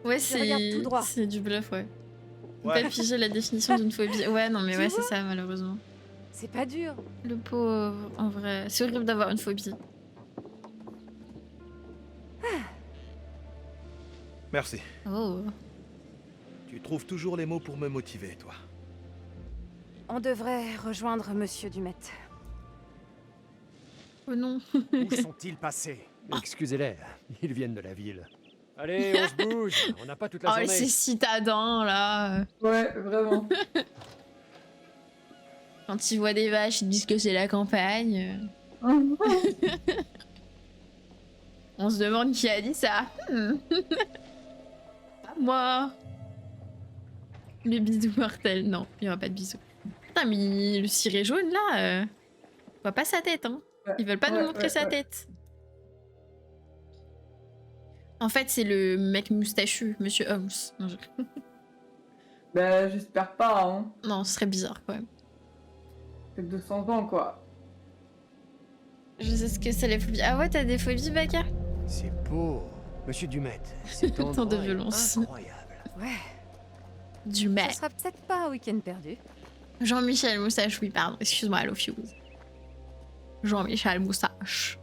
Ouais, regarde tout droit. c'est du bluff, ouais. Ouais. Pas piger la définition d'une phobie. Ouais, non, mais Tu ouais, vois c'est ça, malheureusement. C'est pas dur. Le pauvre, en vrai. C'est horrible d'avoir une phobie. Merci. Oh. Tu trouves toujours les mots pour me motiver, toi. On devrait rejoindre Monsieur Dumet. Oh non. Où sont-ils passés? Excusez-les, ils viennent de la ville. Allez, on se bouge, on n'a pas toute la Oh, journée. ces citadins, là. Ouais, vraiment. Quand ils voient des vaches, ils disent que c'est la campagne. On se demande qui a dit ça. Pas moi. Les bisous mortels. Non, il n'y aura pas de bisous. Putain, mais le ciré jaune, là, on voit pas sa tête, hein. Ils veulent pas nous montrer sa tête. En fait, c'est le mec moustachu, Monsieur Holmes. Non, Bah, j'espère pas, hein. non, ce serait bizarre, quand même. C'est 200 ans, quoi. Je sais ce que c'est les phobies. Ah ouais, t'as des phobies, Baka? C'est beau. Monsieur Dumet, c'est Tant de violence. incroyable. Ouais, Du ce mec. sera peut-être pas un week-end perdu. Jean-Michel Moustache, oui, pardon. Excuse-moi, Lofuse. Jean-Michel Moustache.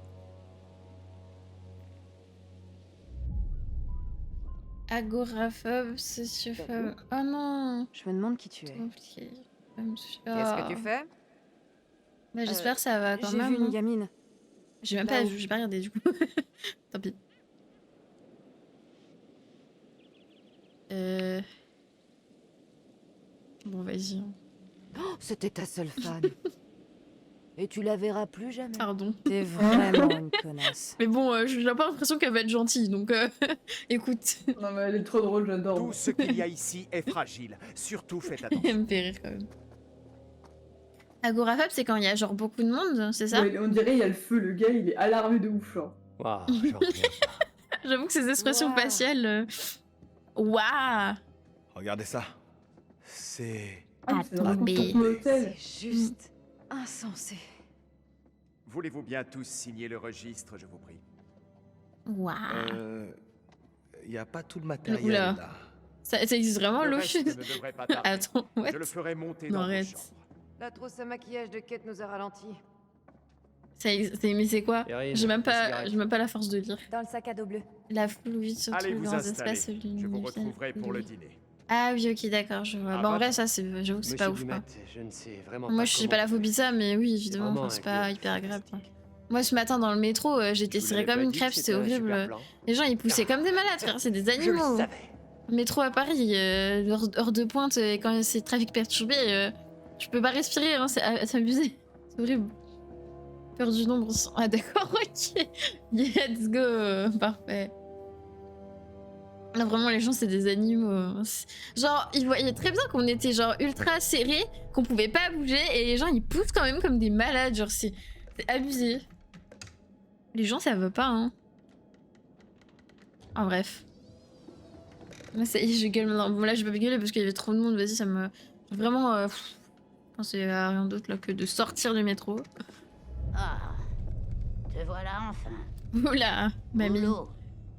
Agoraphobe, sociophobe. Oh non. Je me demande qui tu es. Ok. Qu'est-ce que tu fais? Bah, j'espère que ça va quand J'ai même. vu une hein. gamine. J'ai même pas vu, j'ai pas regardé du coup. Tant pis. Bon, vas-y. hein. Oh, c'était ta seule fan. Et tu la verras plus jamais. Pardon. T'es vraiment une connasse. Mais bon, j'ai pas l'impression qu'elle va être gentille, donc écoute. Non, mais elle est trop drôle, j'adore. Tout ce qu'il y a ici est fragile. Surtout faites attention. Elle me fait rire quand même. Agoraphobe, c'est quand il y a genre beaucoup de monde, c'est ça? Ouais, on dirait il y a le feu, le gars il est alarmé de ouf. Genre. Waouh, j'en reviens pas. J'avoue que ces expressions Ouah. faciales. Waouh! Regardez ça. C'est... Ah, c'est vraiment Attendez. ton hôtel. C'est juste insensé. Voulez-vous bien tous signer le registre, je vous prie? Waouh! Y a pas tout le matériel, Oula. là. Ça existe vraiment, Le Lofus? reste ne devrait pas tarder. Attends, what? Je le ferai monter Non, dans vos arrête. chambres. La trousse à maquillage de Kate nous a ralentis. Mais c'est quoi? Karine, J'ai même une pas, cigarette. j'ai même pas la force de lire. Dans le sac à dos bleu. La fluide se Allez trouve vous dans les installer. espaces Je vous retrouverai pour le dîner. Ah oui, ok, d'accord, je vois. Ah, Bah, en va- vrai, ça, c'est, j'avoue que c'est pas Monsieur ouf, quoi. Dumet, je ne sais vraiment Moi, pas je suis comment pas la vous phobie de ça, mais oui, évidemment, Vraiment enfin, c'est un pas lieu hyper agréable, quoi. fantastique. Moi, ce matin, dans le métro, j'étais Je vous serrée l'avais comme pas une dit crêpe, que c'était un super horrible. plan. Les gens, ils poussaient comme des malades, frère, c'est des Je le animaux. savais. Métro à Paris, heure de pointe, quand c'est trafic perturbé, tu peux pas respirer, hein, c'est abusé. C'est horrible. Peur du nombre. Ah d'accord, ok. Let's go, parfait. Là, vraiment, les gens, c'est des animaux. Genre, ils voyaient très bien qu'on était genre ultra serrés, qu'on pouvait pas bouger, et les gens, ils poussent quand même comme des malades. Genre, c'est abusé. Les gens, ça veut pas, hein. En bref. Là, ça y est, je gueule maintenant. Bon, là, je vais pas gueuler parce qu'il y avait trop de monde. Vas-y, ça me... Vraiment... je pensais à rien d'autre là que de sortir du métro. Ah, te voilà enfin. Oula, mamie. Boulot,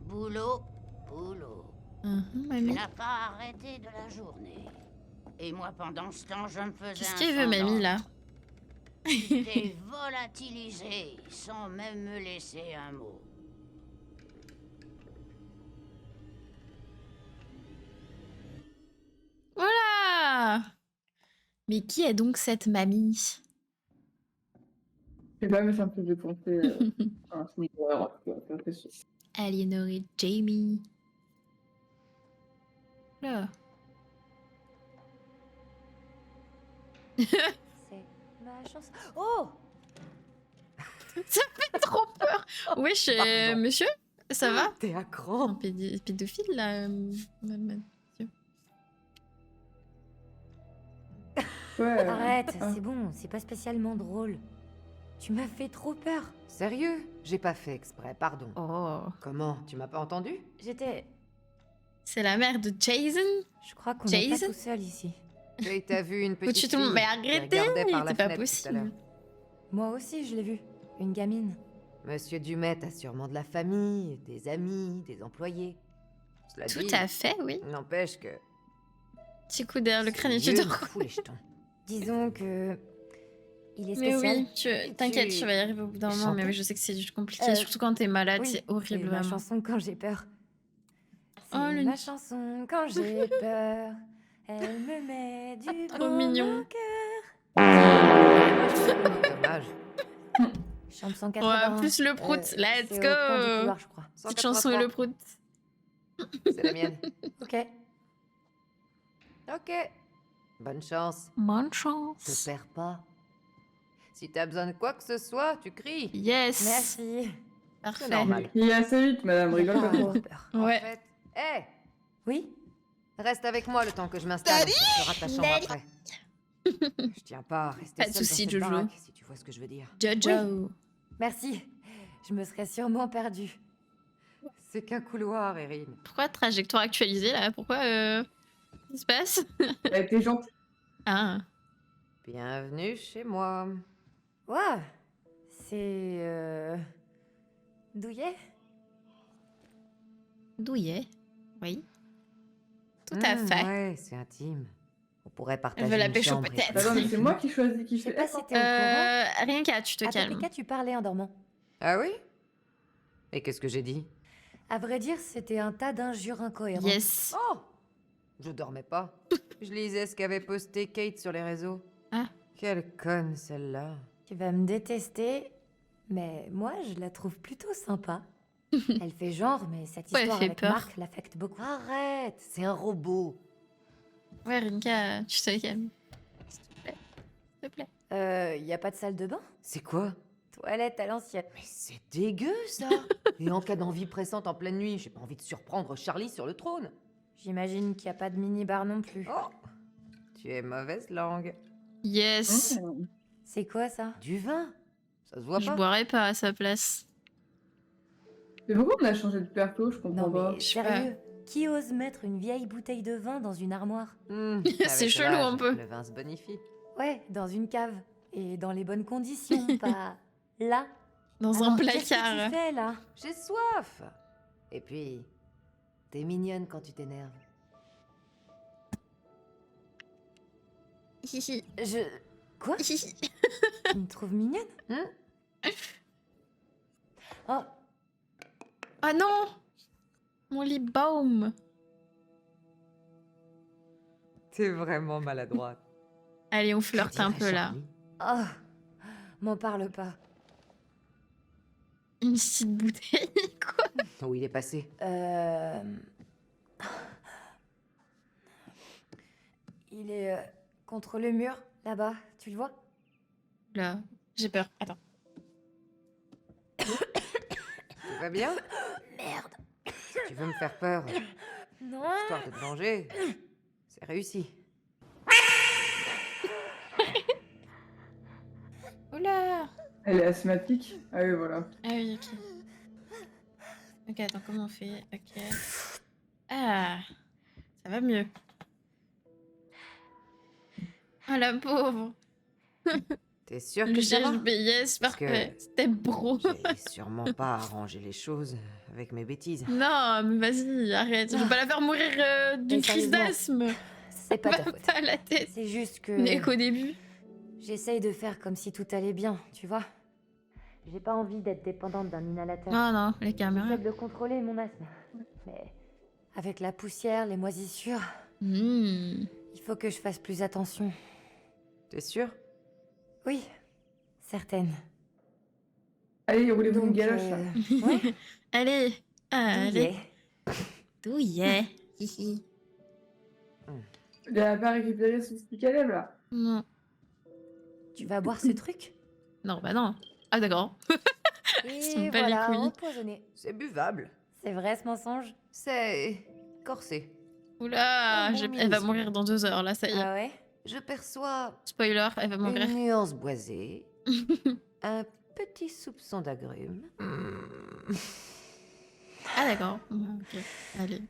boulot, boulot. Tu Mamie. n'as pas arrêté de la journée. Et moi, pendant ce temps, je me faisais Qu'est-ce un qu'elle veut, sang mamie, là? Tu t'es volatilisé sans même me laisser un mot. Voilà. Mais qui est donc cette mamie? Je sais pas, mais ça me faisait penser à un film d'horreur, tu vois, ça fait sûr. Aliénor et Jamie. Là. C'est ma chance. Oh! Ça fait trop peur. Wesh, Pardon. monsieur? Ça va? T'es à Un cran. pédophile, là, madame. Ouais. Arrête, Ah. c'est bon, c'est pas spécialement drôle. Tu m'as fait trop peur. Sérieux? J'ai pas fait exprès, pardon. Oh. Comment? Tu m'as pas entendu? J'étais C'est la mère de Jason. Je crois qu'on n'est pas Jason tout seul ici. Et t'as vu une petite Foutu fille tout le monde. Mais qui arrêtez, regardait par la c'est pas fenêtre tout à l'heure. possible. Moi aussi, je l'ai vue. Une gamine. Monsieur Dumet a sûrement de la famille, des amis, des employés. Cela Tout dit, à fait, oui. n'empêche que... Petit coup derrière le crâne et tu Dieu dors. nous fout les jetons. Disons que... Il est Mais spécial. oui, t'inquiète, tu vas y arriver au bout d'un moment. Mais chantais oui, je sais que c'est compliqué, surtout quand t'es malade, Oui, c'est horrible, c'est ma vraiment. chanson quand j'ai peur. C'est Oh, le ma nid. chanson quand j'ai peur. Elle me met du Trop baume mignon. au cœur. Dommage. Chante Ouais, 180. plus le prout, C'est let's au coin du go. couloir, je crois. Petite chanson et le prout. C'est la mienne. Ok. Ok. Bonne chance. Bonne Te chance. perds pas. Si t'as besoin de quoi que ce soit, tu cries. Yes. Merci. Parfait. C'est normal. Il est assez vite, madame, rigole pas trop. Peur. Ouais. En fait, hé, Oui. reste avec moi le temps que je m'installe. On fera ta chambre après. Je tiens pas à rester Pas de seule soucis, dans cette Jojo. baraque, si tu vois ce que je veux dire. Jojo. Merci. Je me serais sûrement perdue. C'est qu'un couloir, Erin. Pourquoi trajectoire actualisée là? Pourquoi qu'est-ce qui se passe? Elle a été gentille. Ah. Bienvenue chez moi. Waouh. C'est... Douillet. Douillet. Oui. Tout à fait. Ouais, c'est intime. On pourrait partager Elle veut la une pécho chambre et peut-être. tout. Attends, mais c'est moi qui choisis qui Je sais fait pas si t'es au courant. Rien qu'à, tu te À calmes. PPK, tu parlais en dormant. Ah oui? Et qu'est-ce que j'ai dit? À vrai dire, c'était un tas d'injures incohérentes. Yes. Oh! Je dormais pas. Je lisais ce qu'avait posté Kate sur les réseaux. Ah. Quelle conne celle-là. Tu vas me détester, mais moi, je la trouve plutôt sympa. Elle fait genre, mais cette Ouais, elle histoire fait avec peur. Marc l'affecte beaucoup. Arrête, c'est un robot. Ouais, Rinka, tu te calmes. S'il te plaît. S'il te plaît. Y a pas de salle de bain? C'est quoi? Toilette à l'ancienne. Mais c'est dégueu ça. Et en cas d'envie pressante en pleine nuit, j'ai pas envie de surprendre Charlie sur le trône. J'imagine qu'il y a pas de mini-bar non plus. Oh! Tu es mauvaise langue. Yes. C'est quoi ça? Du vin? Ça se voit Je pas? boirais pas à sa place. Mais pourquoi on a changé de perso? Je comprends Non pas. mais Je sais sérieux, qui ose mettre une vieille bouteille de vin dans une armoire? C'est Avec chelou l'âge, un peu. Le vin se bonifie. Ouais, dans une cave. Et dans les bonnes conditions, pas là. Dans Alors, un qu'est-ce que placard. tu fais là? J'ai soif. Et puis, t'es mignonne quand tu t'énerves. Hihi. Je... Quoi? Hihi. Tu me trouves mignonne? Oh, Ah non! Mon lip balm. T'es vraiment maladroite. Allez, on flirte un peu là. oh, m'en parle pas. Une petite bouteille, quoi. Où il est passé? Il est contre le mur, là-bas, tu le vois? Là, j'ai peur. Attends. Tout va bien? Merde. Si tu veux me faire peur, Non. histoire de te venger, c'est réussi. Oula! Elle est asthmatique. Ah oui, voilà. Ah oui, ok. Ok, attends, comment on fait? Ok. Ah! Ça va mieux. Ah, la pauvre! T'es sûr Le que ça va? GHBS, Parce que- parfait. C'était bro. J'ai sûrement pas arrangé les choses avec mes bêtises. Non, mais vas-y, arrête. Je vais pas la faire mourir d'une Mais crise sérieusement. d'asthme. C'est pas ta faute. Pas la tête. C'est juste que... Mais qu'au début. J'essaye de faire comme si tout allait bien, tu vois? J'ai pas envie d'être dépendante d'un inhalateur. Non, non, les caméras. J'essaie de contrôler mon asthme. Mais avec la poussière, les moisissures, Hmm. il faut que je fasse plus attention. T'es sûr? Oui, certaine. Allez, roulez-vous une Donc, galoche, là. ouais, Allez. Allez. douillet. Douillet. Hihi. Il a pas récupéré son stick à lèvres, là. Non. Tu vas boire ce truc? Non, bah non. Ah, d'accord. Et S'en bat les voilà, couilles. empoisonné. C'est buvable. C'est vrai ce mensonge? C'est corsé. Oula, Oh, mon elle va Miss. mourir dans 2 heures, là, ça y est. Ah ouais? Je perçois Spoiler, elle va mourir. une nuance boisée, un petit soupçon d'agrumes. Ah, d'accord. Ok, allez.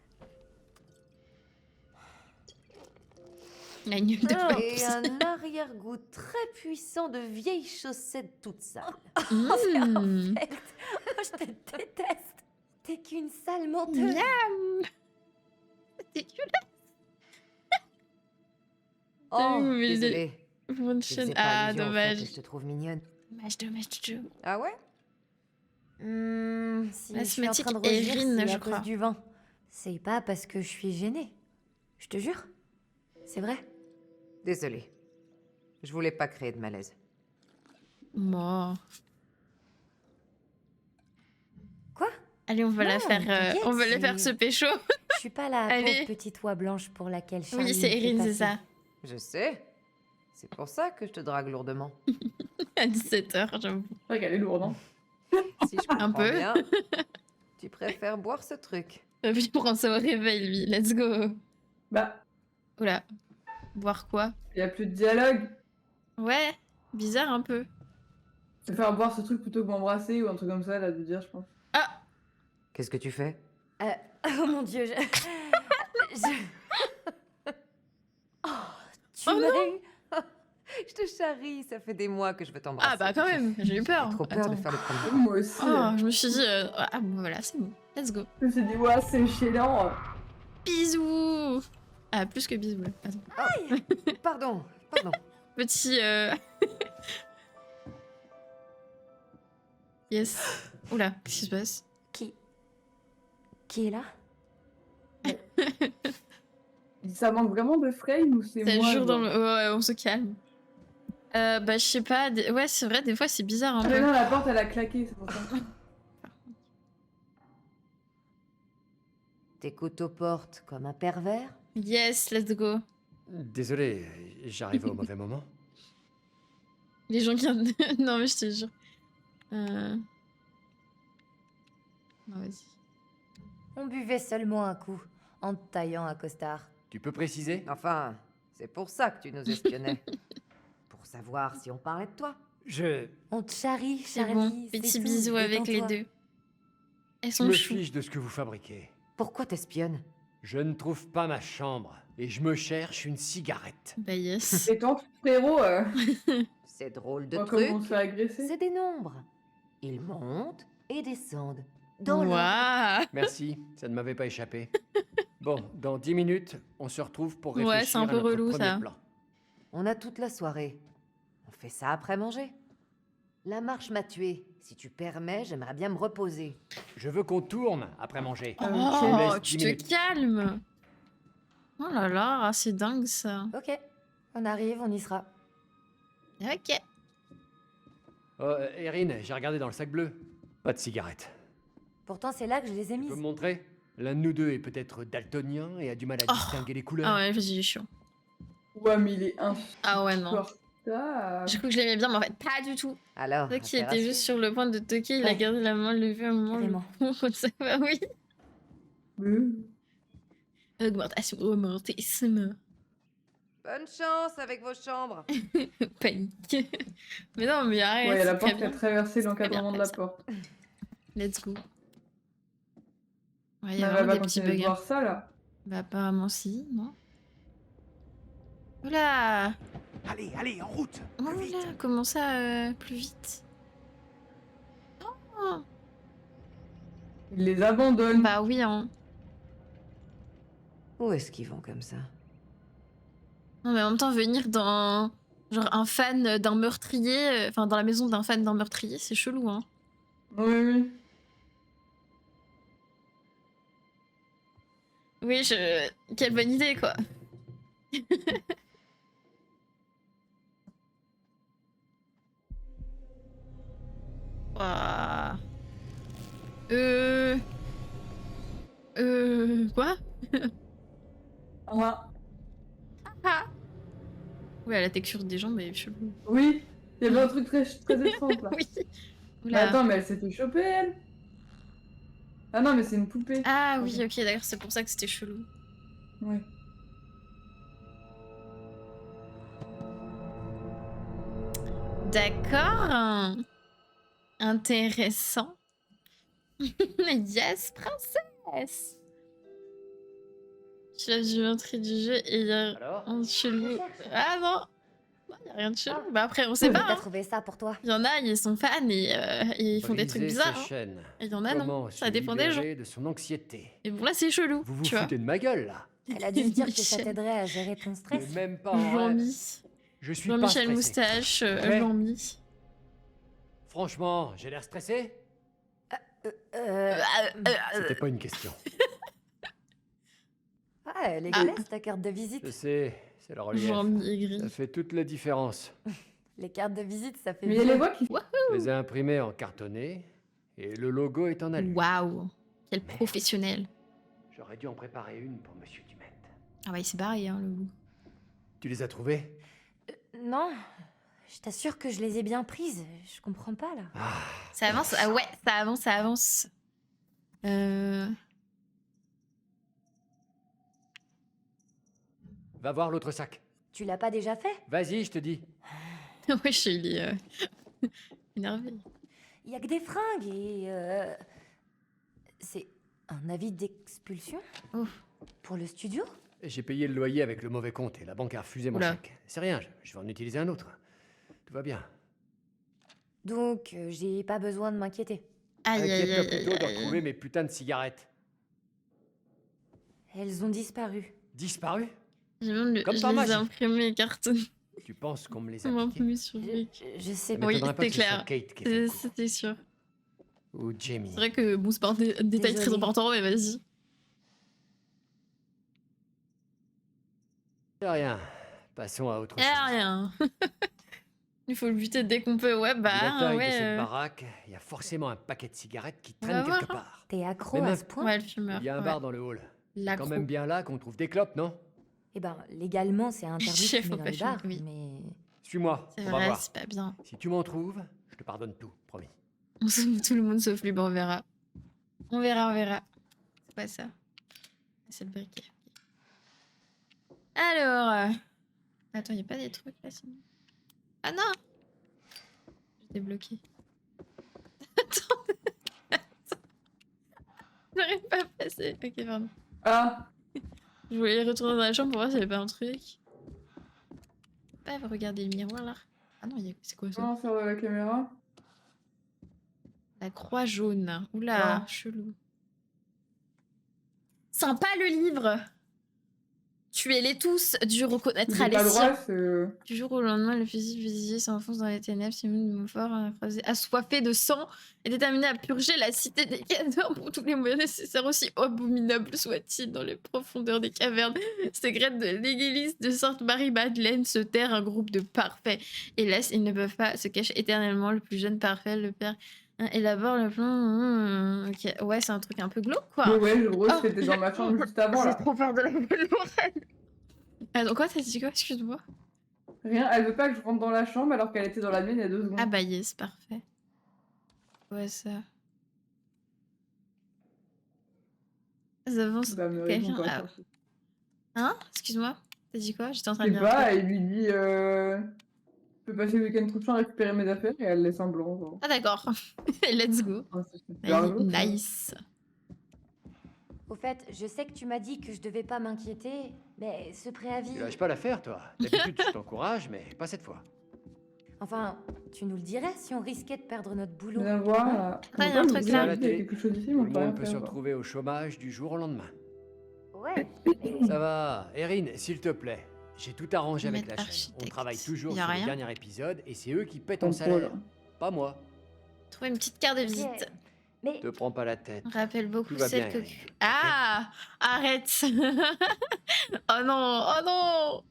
La nuque de Et Pops. un arrière-goût très puissant de vieilles chaussettes toutes sales. Mmh. Oh, je te déteste. T'es qu'une sale menteuse. Miam. C'est dégueulasse. Oh, mais désolé. Mon Je chien. faisais pas Ah, allusion au fait dommage. que je te trouve mignonne. Dommage, Jojo. Ah ouais Si La je suis en train de thématique rougir, Erin, c'est je à crois. cause du vin. C'est pas parce que je suis gênée. Je te jure. C'est vrai. Désolé. Je voulais pas créer de malaise. Bon. Quoi? Allez, on va la Non, faire. t'inquiète, On va la faire se c'est- pécho. Je suis pas la Allez. pauvre petite oie blanche pour laquelle Charlie Oui, c'est me fait Erin, c'est passer. ça. Je sais. C'est pour ça que je te drague lourdement. À 17h, j'avoue. C'est vrai qu'elle est lourde, hein. Si je comprends peu. bien, tu préfères boire ce truc. Puis pour un au réveil, lui. Let's go. Bah, Oula. Boire quoi? il y a plus de dialogue. Ouais. Bizarre un peu. Je préfère boire ce truc plutôt que m'embrasser ou un truc comme ça, là, de dire, je pense. Ah! Qu'est-ce que tu fais? Oh mon dieu, Oh, tu Oh m'as non. eu. Je te charrie, ça fait des mois que je veux t'embrasser. Ah bah quand même, j'ai eu peur. J'ai trop peur de Attends. faire le premier. Moi aussi. Oh, je me suis dit, ah bon voilà, c'est bon. Let's go. Je me suis dit, ouais, c'est chiant. Bisous. Ah, plus que bisous. Là. Attends. Pardon. Petit. Yes. Oula, qu'est-ce qui se passe? Qui est là? Ça manque vraiment de frame ou c'est Ça moi jure dans genre le. Ouais, on se calme. Bah, je sais pas. Ouais, c'est vrai, des fois, c'est bizarre un Ah mais peu. non, la porte, elle a claqué, c'est pour ça. T'écoutes aux portes comme un pervers? Yes, let's go. Désolé, j'arrive au mauvais moment. Les gens qui. Non, mais je te jure. Non, vas-y. On buvait seulement un coup, en te taillant un costard. Tu peux préciser? Enfin, c'est pour ça que tu nous espionnais. Pour savoir si on parlait de toi. On te charrie, C'est Charlie. bon. c'est Petit tout, bisou avec les détends-toi. deux. Elles Je sont me chou. fiche de ce que vous fabriquez. Pourquoi t'espionnes? Je ne trouve pas ma chambre et je me cherche une cigarette. Bah, yes. Et tant frérot, C'est drôle de on truc. commence à agresser. C'est des nombres. Ils montent et descendent. Dans l'ordre. Waouh. Merci, ça ne m'avait pas échappé. Bon, dans 10 minutes, on se retrouve pour Ouais, réfléchir c'est un peu à notre relou, premier ça. plan. On a toute la soirée. On fait ça après manger. La marche m'a tué. Si tu permets, j'aimerais bien me reposer. Je veux qu'on tourne après manger. Ah, Je vous Oh, laisse tu 10 te minutes. calmes. Oh là là, c'est dingue ça. Ok, on arrive, on y sera. Ok. Oh, Erin, j'ai regardé dans le sac bleu. Pas de cigarette. Pourtant, c'est là que je les ai Tu peux mises. me montrer? L'un de nous deux est peut-être daltonien et a du mal à Oh. distinguer les couleurs. Ah ouais, vas-y, il est chiant. Ouais, mais il est Ah ouais, non. insupportable. J'ai cru que je l'aimais bien, mais en fait, pas du tout. Alors, C'est qui affaire à était juste sur le point de toquer, il a Ouais. gardé la main levée à un moment. Carrément. Ça va, oui. Augmentation, augmentisme. Bonne chance avec vos chambres. Panique. Mais non, mais arrête, Ouais, il y a la c'est très porte qui a bien. traversé C'est l'encadrement de très la bien, porte. Let's go. Ouais, il y Mais a elle va vraiment pas des petits continuer de bugs. Hein. voir ça, là. Bah, apparemment, si, non? Oula! Allez, allez, en route. Oh Plus vite. là, comment ça, plus vite? Oh. Il les abandonne. Bah oui, hein. Où est-ce qu'ils vont comme ça? Non, mais en même temps, venir dans... Genre, un fan d'un meurtrier... Enfin, dans la maison d'un fan d'un meurtrier, c'est chelou, hein. Oui, oui. Oui, quelle bonne idée, quoi. Ouah. Quoi? Ah. Ouais, la texture des jambes est chelou. Oui, il y avait un truc très, très étrange, là. Oui. Mais Oula. attends, mais elle s'est fait choper, elle. Ah non, mais c'est une poupée. Ah oui, ok, d'accord, c'est pour ça que c'était chelou. Oui. D'accord. Intéressant. Yes, princesse. Tu l'as vu l'entrée du jeu et il y a Alors un chelou. Ah non! Il y a rien de chelou. Ah. Bah après, on sait pas. T'as Hein. trouvé ça pour toi? Il y en a, ils sont fans et ils font des trucs Briser bizarres. ses Hein. chaînes. Et il y en a non. Comment Ça se dépend des gens. libérer de son anxiété. Et bon là, c'est chelou. Vous vous tu vois. foutez de ma gueule là. Elle a dû se dire que ça Michel. t'aiderait à gérer ton Mais stress. même pas en rêve. Jean-Mi. Je suis pas Jean-Michel stressé. Moustache. Ouais. Jean-Mi. Franchement, j'ai l'air stressé? C'était pas une question. Ah, elle est classe ta carte de visite. Je sais, c'est le relief. Jean-Mi aigri. Ça fait toute la différence. Les cartes de visite, ça fait Mais il y a vieux. les voix qui. Je les ai imprimées en cartonné et le logo est en alu. Waouh. Quel professionnel. J'aurais dû en préparer une pour Monsieur Dumet. Ah ouais, c'est barré, hein, le goût. Tu les as trouvées? Non, je t'assure que je les ai bien prises. Je comprends pas là. Ah, Ça avance. Ah ouais, ça avance, ça avance. va voir l'autre sac. Tu l'as pas déjà fait? Vas-y, je te dis. Ouais, je suis énervé. Il y a que des fringues et c'est un avis d'expulsion? Oh. Pour le studio? J'ai payé le loyer avec le mauvais compte et la banque a refusé mon Oula. chèque. C'est rien, je vais en utiliser un autre. Tout va bien. Donc j'ai pas besoin de m'inquiéter. Aïe, aïe, Inquiète-toi aïe, plutôt aïe, de aïe. retrouver mes putains de cigarettes. Elles ont disparu. Disparues? J'ai même Comme je par les ai magie. imprimés et cartonnés. Tu penses qu'on me les a On m'a piquées? imprimé sur Je, Rick. je sais Ça pas. Oui, m'étonnerait pas c'est que ce soit clair. Kate qui ait fait le coup. C'était sûr. Ou Jamie. C'est vrai que bon, c'est pas un détail très Désolée. important, mais vas-y. C'est rien. Passons à autre Eh chose. rien. Il faut le buter dès qu'on peut. Ouais, Vu la bah taille de ouais. cette baraque, il y a forcément un paquet de cigarettes qui On traîne va quelque voir, hein. part. T'es accro Mais à même- ce point? Ouais, le fumeur. Il y a un ouais. bar dans le hall. C'est L'accro. quand même bien là qu'on trouve des clopes, non? Eh ben, légalement, c'est interdit de Chef, fumer faut dans pas les fumer, bars, oui. mais... Suis-moi, C'est on va vrai, voir. c'est pas bien. Si tu m'en trouves, je te pardonne tout, promis. On sauve tout le monde sauf lui, bon, on verra. On verra, on verra. C'est pas ça. C'est le briquet. Alors. Attends, y a pas des trucs là sinon. Ah non! J'ai débloqué. Attends. J'arrive pas à passer. Ok, pardon. Ah, Je voulais retourner dans la chambre pour voir s'il y avait pas un truc. Pas regarder le miroir là. Ah non, c'est quoi ça? comment faire de la caméra? La croix jaune. Oula, Ah. chelou. Sympa le livre. Tuez-les tous, dû reconnaître J'ai pas le droit, Alessia. c'est. Du jour au lendemain, le fusil fusillé s'enfonce dans les ténèbres. Simon de Montfort, assoiffé de sang, est déterminé à purger la cité des cadavres pour tous les moyens nécessaires, aussi abominables soient-ils, dans les profondeurs des cavernes secrètes de l'église de Sainte-Marie-Madeleine se terre un groupe de parfaits. Hélas, ils ne peuvent pas se cacher éternellement. Le plus jeune parfait, le père, élabore le plan. Ok, ouais, c'est un truc un peu glauque, quoi. Mais ouais, le gros, Oh. c'était dans ma chambre juste avant là. J'ai trop peur de la Lorraine. Attends, quoi, t'as dit quoi? Excuse-moi. Rien, elle veut pas que je rentre dans la chambre alors qu'elle était dans la mienne il y a 2 secondes. Ah bah yes, parfait. Ouais, ça. Ça avance. Bah, me quelqu'un- réponds pas. Ah. Hein? Excuse-moi. T'as dit quoi? J'étais en train Je de sais lire. pas, il lui dit je peux passer le week-end prochain récupérer mes affaires et elle laisse un blanc. Genre. Ah d'accord. Let's go. Ah, c'est super glauque, ça. Nice. Au fait, je sais que tu m'as dit que je devais pas m'inquiéter, mais ce préavis... Tu lâches pas l'affaire, toi. D'habitude, je t'encourage, mais pas cette fois. Enfin, tu nous le dirais si on risquait de perdre notre boulot. Viens voir. Ah, il y a un truc là. Il y a quelque chose ici, mais Tout on le peut rien monde peut se faire. retrouver au chômage du jour au lendemain. Ouais, mais... Ça va. Erin, s'il te plaît. J'ai tout arrangé avec la Maître chaîne. On architecte. travaille toujours Y a sur le rien. dernier épisode et c'est eux qui paient ton Contrôle. salaire. Pas moi. Trouver une petite carte de Ok, visite. Mais Te prends pas la tête. Rappelle beaucoup Tout va celle bien, que... Erin. Ah! Arrête! Oh non! Oh non!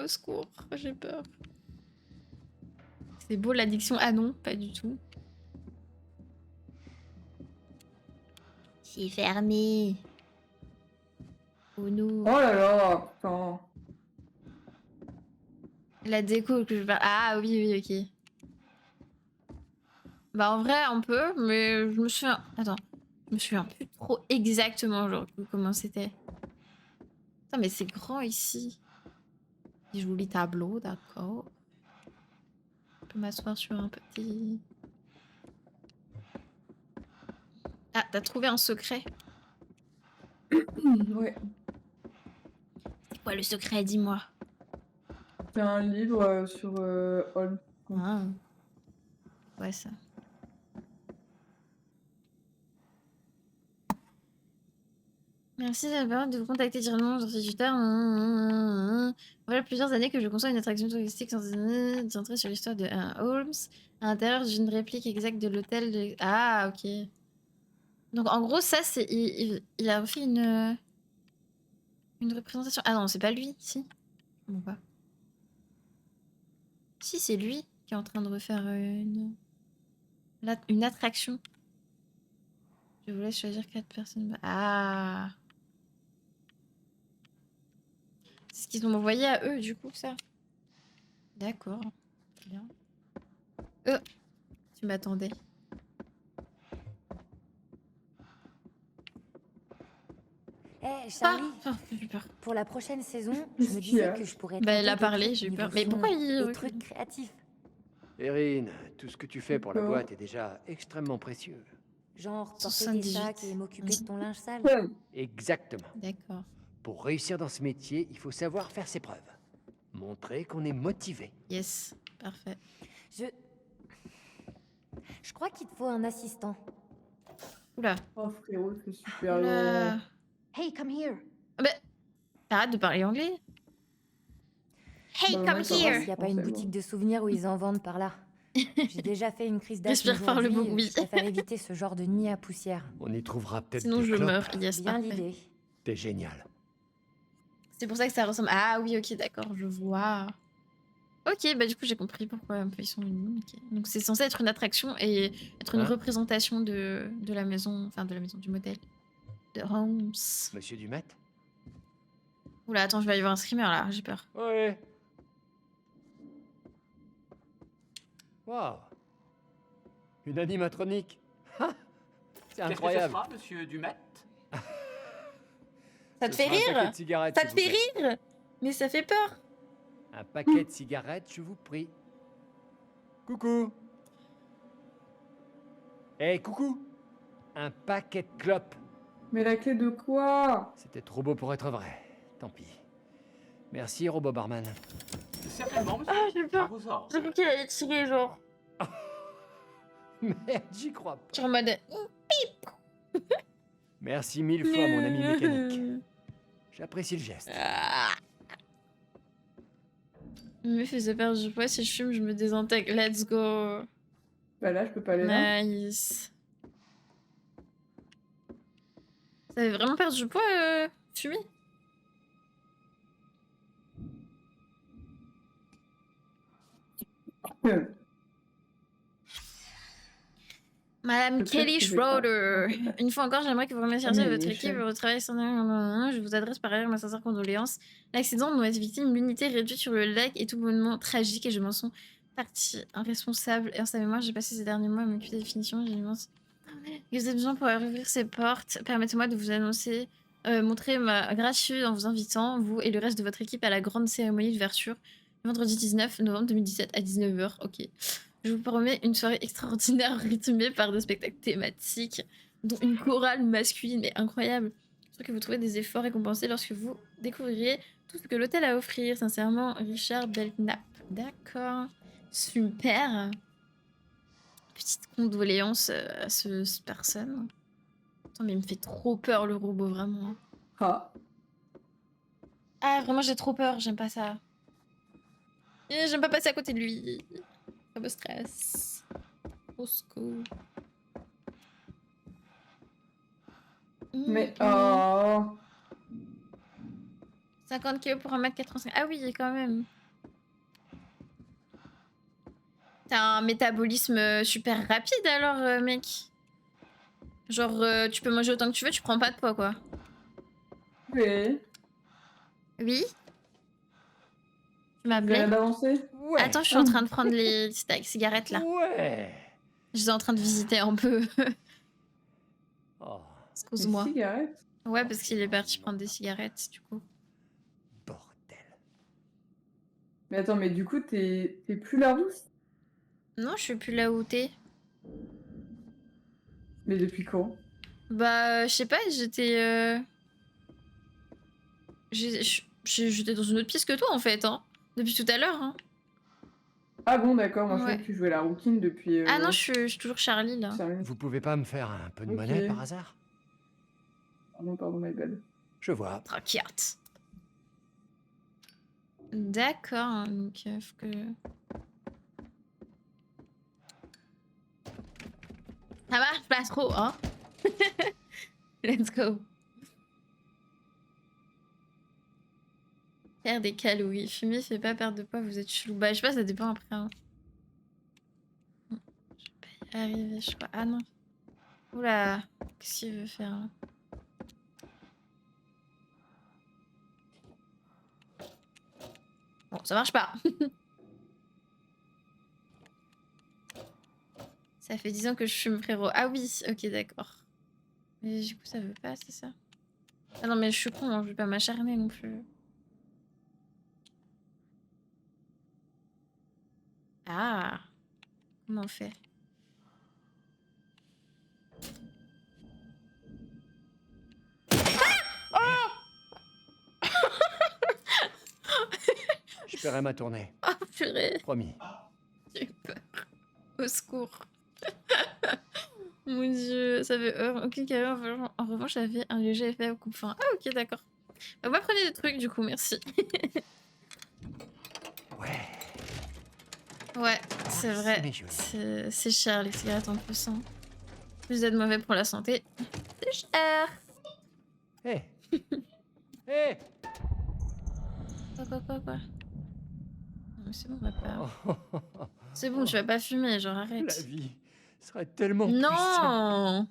Au secours, j'ai peur. C'est beau l'addiction. Ah non, pas du tout. C'est fermé. Oh non. Oh là là, putain. La déco que je vais... Ah oui, oui, ok. Bah en vrai, on peut, mais je me souviens... Attends. Je me souviens plus trop exactement genre comment c'était. Putain, mais c'est grand ici. Des jolis tableaux, d'accord. Je peux m'asseoir sur un petit... Ah, t'as trouvé un secret. Ouais. C'est quoi le secret, dis-moi? C'est un livre sur Holmes. Ah. Ouais, ça. Merci d'abord de vous contacter directement sur ce Twitter. Voilà plusieurs années que je conçois une attraction touristique centrée sur l'histoire de Holmes à l'intérieur d'une réplique exacte de l'hôtel de... Ah, ok. Donc en gros, ça, c'est... Il a fait une représentation... Ah non, c'est pas lui, si. Bon, pas. Si, c'est lui qui est en train de refaire une attraction. Je vous laisse choisir 4 personnes. Ah. C'est ce qu'ils ont envoyé à eux, du coup, ça. D'accord. Bien. Tu m'attendais. Eh, Charlie, J'ai eu peur. pour la prochaine saison, Qu'est-ce je me qu'il y a disais que je pourrais Bah, elle tenter a des parlé, trucs j'ai eu niveau peur. Mais son, pourquoi il... des trucs créatifs. Erin, tout ce que tu fais pour la D'accord. boîte est déjà extrêmement précieux. Genre porter tes 78. sacs et m'occuper de ton linge sale. Ouais. Exactement. D'accord. Pour réussir dans ce métier, il faut savoir faire ses preuves. Montrer qu'on est motivé. Yes. Parfait. Je crois qu'il te faut un assistant. Oula. Oh frérot, c'est super Oula. Hey, come here. Ah bah, arrête de parler anglais. Hey, Bah, come ouais, ça va, S'il here. n'y a pas une Forcément. boutique de souvenirs où ils en vendent par là. J'ai déjà fait une crise d'asthme Respire par le aujourd'hui, bout, oui. Je préfère éviter ce genre de nid à poussière. On y trouvera peut-être Sinon, des je clopes. meurs. Yes, Bien parfait. l'idée. T'es génial. C'est pour ça que ça ressemble. Ah oui, ok, d'accord, je vois. Ok, bah du coup, j'ai compris pourquoi un peu ils sont unis. Ok. Donc, c'est censé être une attraction et être une Hein représentation de la maison, enfin de la maison du modèle. De Holmes. Monsieur Dumet? Oula, attends, je vais aller voir un streamer là, j'ai peur. Ouais. Waouh. Une animatronique. Ha, c'est incroyable. monsieur Dumet? Ça te Ce fait sera un paquet rire? de cigarettes, Ça s'il te vous fait plaît. rire? Mais ça fait peur. Un paquet de cigarettes, je vous prie. Coucou. Eh, coucou. Un paquet de clopes. Mais la clé de quoi? C'était trop beau pour être vrai. Tant pis. Merci, robot barman. Certainement, monsieur. Ah, j'ai peur. À vos ordres. J'ai cru qu'il allait tirer, genre. Merde, j'y crois pas. Genre en mode. Merci 1000 fois, mon ami mécanique. J'apprécie le geste. Ah. Il me faisait perdre du poids. Si je fume, je me désintègre. Let's go. Bah là, je peux pas aller là. Nice. Ça avait vraiment perdu du poids, fumer? Madame Peut-être Kelly que j'ai pas. Schroeder, une fois encore, j'aimerais que vous remerciez mais votre Michel. équipe et votre travail sans... Je vous adresse par ailleurs ma sincère condoléance. L'accident dont est victime l'unité réduite sur le lac est tout bonnement tragique et je m'en sens partie responsable. Et en sa mémoire, j'ai passé ces derniers mois à m'occuper des définitions. J'ai l'immense... Et vous avez besoin pour rouvrir ces portes. Permettez-moi de vous annoncer, montrer ma gratitude en vous invitant, vous et le reste de votre équipe, à la grande cérémonie d'ouverture, le vendredi 19 novembre 2017 à 19h. Ok. Je vous promets une soirée extraordinaire rythmée par des spectacles thématiques, dont une chorale masculine mais incroyable. Je sûr que vous trouverez des efforts récompensés lorsque vous découvrirez tout ce que l'hôtel a à offrir. Sincèrement, Richard Belknap. D'accord. Super. Petite condoléance à cette personne. Attends, mais il me fait trop peur le robot, vraiment. Ah. Ah, vraiment, j'ai trop peur, j'aime pas ça. Et j'aime pas passer à côté de lui. Ça me stresse. Au secours. Mais oh. 50 kg pour 1m85. Ah oui, quand même. T'as un métabolisme super rapide alors, mec. Genre, tu peux manger autant que tu veux, tu prends pas de poids, quoi. Oui. Oui? Tu Vous m'appelais? avez avancé? Ouais. Attends, je suis en train de prendre les cigarettes, là. Ouais. Je suis en train de visiter un peu. Oh, Excuse-moi. Des cigarettes? Ouais, parce qu'il est parti prendre des cigarettes, du coup. bordel. Mais attends, mais du coup, t'es plus la rousse? Non, je suis plus là où t'es. Mais depuis quand? Bah, je sais pas, j'étais... J'étais dans une autre pièce que toi en fait, hein. Depuis tout à l'heure, hein. Ah bon, d'accord, moi je Ouais. croyais que tu jouais la rouquine depuis. Ah non, je suis toujours Charlie là. Vous pouvez pas me faire un peu de monnaie par hasard? Pardon, my bad. Je vois. T'inquiète. D'accord, donc faut que... Ça marche pas trop, hein. Let's go. Faire des calories. Fumer fait pas perdre de poids, vous êtes chelou. Bah je sais pas, ça dépend après. Hein. Je vais pas y arriver, je crois. Ah non. Oula, qu'est-ce qu'il veut faire là? Bon, ça marche pas. Ça fait 10 ans que je fume, frérot. Ah oui, ok, d'accord. Mais du coup, ça veut pas, c'est ça? Ah non, mais je suis con, hein, je vais pas m'acharner non plus. Ah, comment on fait? Je paierai ma tournée. Oh purée, Promis. j'ai eu peur. Au secours. Mon dieu, ça fait aucune carrière. En revanche, ça fait un léger effet au coupe-fin. Ah ok, d'accord. Bah, moi, prenez des trucs du coup, merci. Ouais. Ouais, c'est vrai. C'est cher les cigarettes en plus. Hein. Plus d'être mauvais pour la santé. C'est cher. Hé. Hé. Quoi Non mais c'est bon, on va pas... C'est bon, tu vas pas fumer, genre arrête. La vie serait tellement plus simple Non.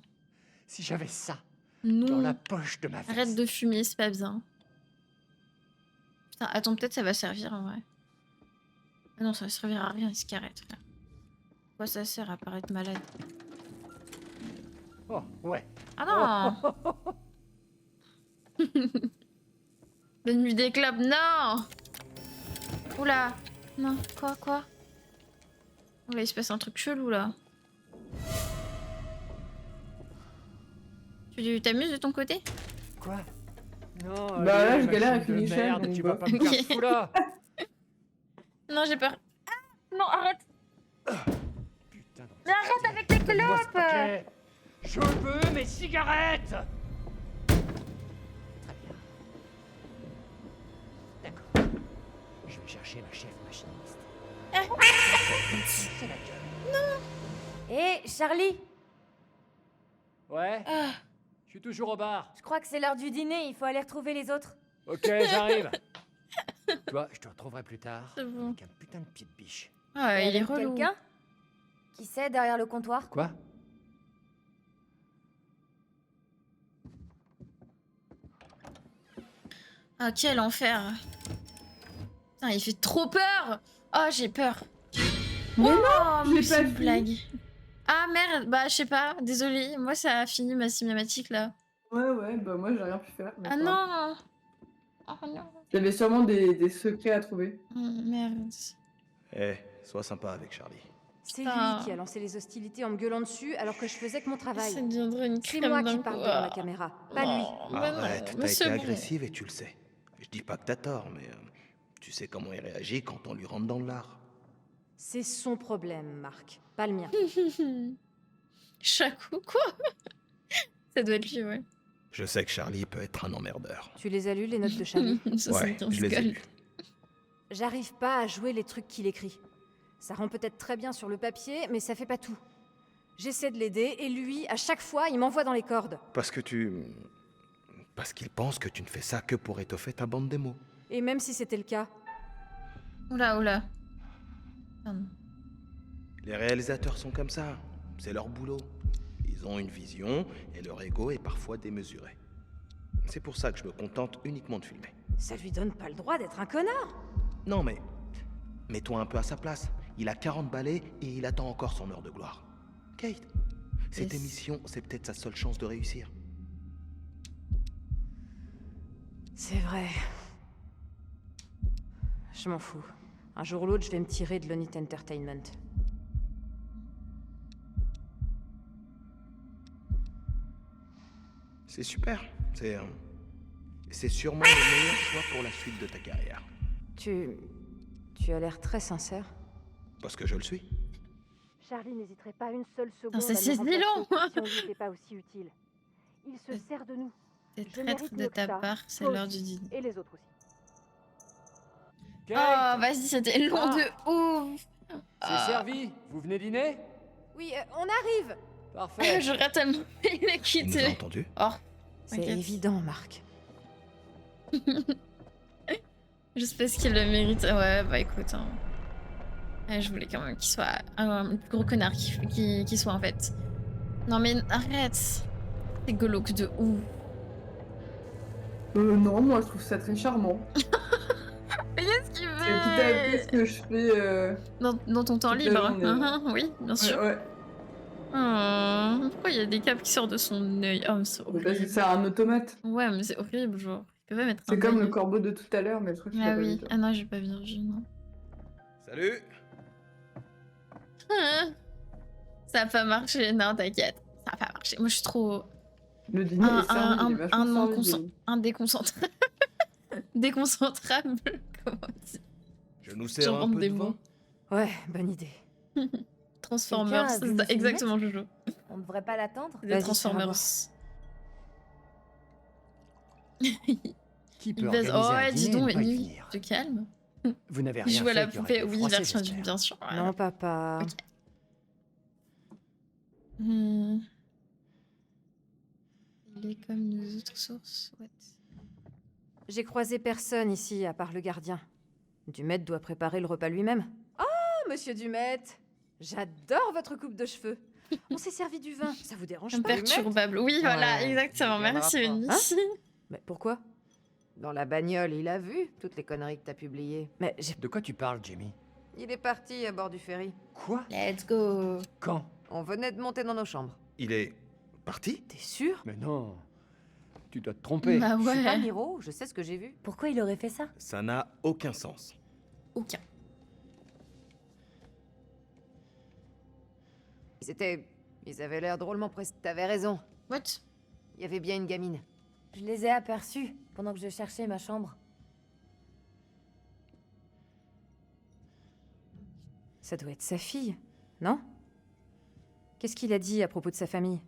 si j'avais ça Non. dans la poche de ma veste. Arrête de fumer, c'est pas bien. Putain, attends, peut-être ça va servir en vrai. Ah non, ça va servir à rien, les cigarettes, frère. Pourquoi ça sert à paraître malade? Oh, ouais. Ah non. La nuit des clopes, non. Oula. Non, quoi? Oula, il se passe un truc chelou, là. Tu t'amuses de ton côté? Quoi? Non, Bah là, allez, je galère machine avec une de échelle, merde, donc tu bah. vas pas me faire fou là. Non, j'ai peur. Ah, non, arrête. Putain. Mais arrête avec les Donne-moi ce clopes. paquet. Je veux mes cigarettes. Très bien. D'accord. Je vais chercher ma chef machiniste. C'est la gueule. Hé, Charlie, Ouais. Je suis toujours au bar. je crois que c'est l'heure du dîner, il faut aller retrouver les autres. Ok, j'arrive. Toi, je te retrouverai plus tard. C'est bon. Avec un putain de pied de biche. Ah, Et il est avec relou. quelqu'un? Qui c'est derrière le comptoir? Quoi? Ah, quel enfer. Putain, il fait trop peur. Oh, j'ai peur. Mais oh, non, mais j'ai c'est pas une vu. blague. Ah merde, bah je sais pas, désolée. Moi, ça a fini ma cinématique là. Ouais, bah moi j'ai rien pu faire. mais Ah pas grave. non. Oh non. Il y avait sûrement des secrets à trouver. Merde. Eh, sois sympa avec Charlie. C'est Putain. lui qui a lancé les hostilités en me gueulant dessus alors que je faisais que mon travail. Ça deviendrait une C'est crème moi qui d'un parle coup. devant la caméra, pas lui. Mais non, Arrête, mais t'as c'est été bon. agressive et tu le sais. Je dis pas que t'as tort, mais tu sais comment il réagit quand on lui rentre dans l'art. C'est son problème, Marc, pas le mien. Chaque coup, quoi? Ça doit être lui, ouais. Je sais que Charlie peut être un emmerdeur. Tu les as lues, les notes de Charlie? 75 je les ai gold. lues. J'arrive pas à jouer les trucs qu'il écrit. Ça rend peut-être très bien sur le papier, mais ça fait pas tout. J'essaie de l'aider, et lui, à chaque fois, il m'envoie dans les cordes. Parce qu'il pense que tu ne fais ça que pour étoffer ta bande démo. Et même si c'était le cas, Oula. Pardon. Les réalisateurs sont comme ça. C'est leur boulot. Ils ont une vision, et leur ego est parfois démesuré. C'est pour ça que je me contente uniquement de filmer. ça lui donne pas le droit d'être un connard. Non mais, mets-toi un peu à sa place. Il a 40 balais et il attend encore son heure de gloire. Kate, cette Yes. émission, c'est peut-être sa seule chance de réussir. C'est vrai. Je m'en fous. Un jour ou l'autre, je vais me tirer de l'Onit Entertainment. C'est super. C'est sûrement le meilleur choix pour la suite de ta carrière. Tu as l'air très sincère. Parce que je le suis. Charlie n'hésiterait pas une seule seconde c'est à nous 6 000 ans. remplacer si on lui était pas aussi utile. Il se sert de nous. T'es Je traître mérite de mieux que ta ça. part, c'est Toi l'heure aussi. du dîner. Et les autres aussi. Oh, Kate, vas-y, c'était long Ah. de ouf. c'est servi. Vous venez dîner? Oui, on arrive. Parfait. J'aurais tellement aimé les Il nous a quitter. entendu. Oh, C'est T'inquiète. évident, Marc. juste parce qu'il le mérite. Ouais, bah écoute. Hein. Ouais, je voulais quand même qu'il soit un plus gros connard qu'il soit en fait. Non mais arrête. C'est glauque de ouf. Non, moi je trouve ça très charmant. Qu'est-ce qu'il C'est petit à petit ce que je fais. dans ton temps toute la libre. journée. Oui, bien Ouais, sûr. ouais. Oh, pourquoi il y a des câbles qui sortent de son œil? Oh, mais c'est Parce que horrible. c'est un automate. Ouais, mais c'est horrible, genre. Il peut pas mettre un C'est comme le œil. corbeau de tout à l'heure, mais je crois que tu l'as Ah pas oui. vu, toi. Ah non, j'ai pas vu, non. Salut. Ah, ça a pas marché. Non, t'inquiète. Ça a pas marché. Moi, je suis trop... Le dîner est servi, il est vachement servi. un déconcentrable. Déconcentrable. Comment on dit? Je nous sers un J'invente peu des de vin. mots. Ouais, bonne idée. Transformers, Quelqu'un a c'est vu ça, une exactement, Jojo. On ne devrait pas l'attendre? Des Vas-y, Transformers. Qui peut Il baise. organiser Oh, un ouais, dis dîner et donc, ne pas y Emily, venir? te calme. Vous n'avez Il rien joue à fait la qui aurait poupée, été oui, froissé, version j'espère. bien sûr. ouais. Non, papa. Ok. Hmm. Il est comme nos autres sources. What? J'ai croisé personne ici à part le gardien. Dumet doit préparer le repas lui-même. Oh, monsieur Dumet! J'adore votre coupe de cheveux. On s'est servi du vin, ça vous dérange pas? Imperturbable. Oui, voilà, Ouais, exactement. il viendra Merci, pas. Eunice. Mais pourquoi? Dans la bagnole, il a vu toutes les conneries que t'as publiées. Mais De quoi tu parles, Jamie? il est parti à bord du ferry. Quoi? Let's go. Quand? On venait de monter dans nos chambres. Il est parti? T'es sûr? Mais non. Tu dois te tromper. Bah Je suis pas ouais. Miro, je sais ce que j'ai vu. Pourquoi il aurait fait ça? Ça n'a aucun sens. Aucun. Ils avaient l'air drôlement pressés. T'avais raison. What? Il y avait bien une gamine. Je les ai aperçus pendant que je cherchais ma chambre. Ça doit être sa fille, non? Qu'est-ce qu'il a dit à propos de sa famille?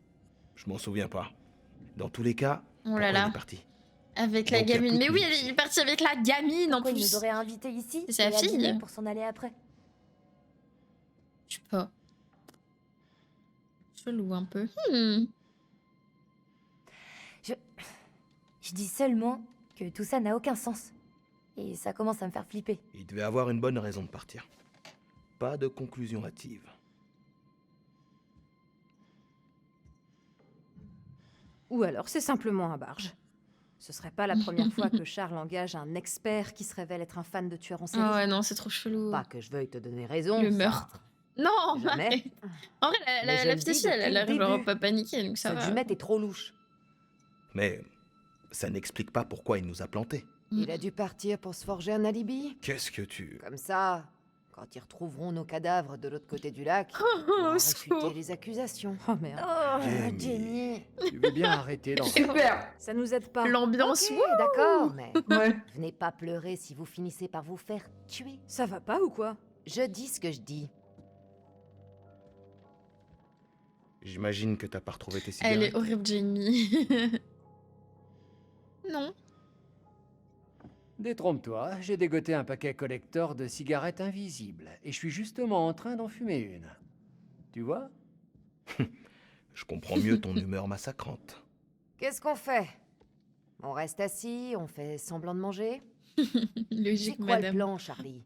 Je m'en souviens pas. Dans tous les cas, Oh pourquoi là il là. est parti? Avec la Donc, y a gamine. plus Mais que oui, lui. il est parti avec la gamine en Pourquoi il plus. nous aurait invités ici? C'est sa et à dîner fille. pour s'en aller après. Je sais pas. Chelou un peu. Hmm. Je dis seulement que tout ça n'a aucun sens. Et ça commence à me faire flipper. Il devait avoir une bonne raison de partir. Pas de conclusion hâtive. Ou alors c'est simplement un barge. Ce serait pas la première fois que Charles engage un expert qui se révèle être un fan de tueurs en série. Ah ouais, non, c'est trop chelou. Pas que je veuille te donner raison. Le ça. meurtre. Non, Jamais. arrête. En vrai, Mais je la le dis petite fille, elle a depuis l'air le genre début. pas paniquée, donc ça Ce va. Dumet est trop louche. Mais ça n'explique pas pourquoi il nous a plantés. Il a dû partir pour se forger un alibi. Qu'est-ce que tu... Comme ça, quand ils retrouveront nos cadavres de l'autre côté du lac, Oh, on pourra au réfuter secours. les accusations. Oh merde. Oh, Jamie. Jenny. Tu veux bien arrêter dans... Super. Ça nous aide pas. L'ambiance, Ok, wouh. d'accord, mais Ouais. venez pas pleurer si vous finissez par vous faire tuer. Ça va pas ou quoi? Je dis ce que je dis. J'imagine que t'as pas retrouvé tes Elle est cigarettes. horrible, Jamie. Non. Détrompe-toi, j'ai dégoté un paquet collector de cigarettes invisibles, et je suis justement en train d'en fumer une. Tu vois? Je comprends mieux ton humeur massacrante. Qu'est-ce qu'on fait? On reste assis, on fait semblant de manger? C'est Logique, quoi madame. le plan, Charlie?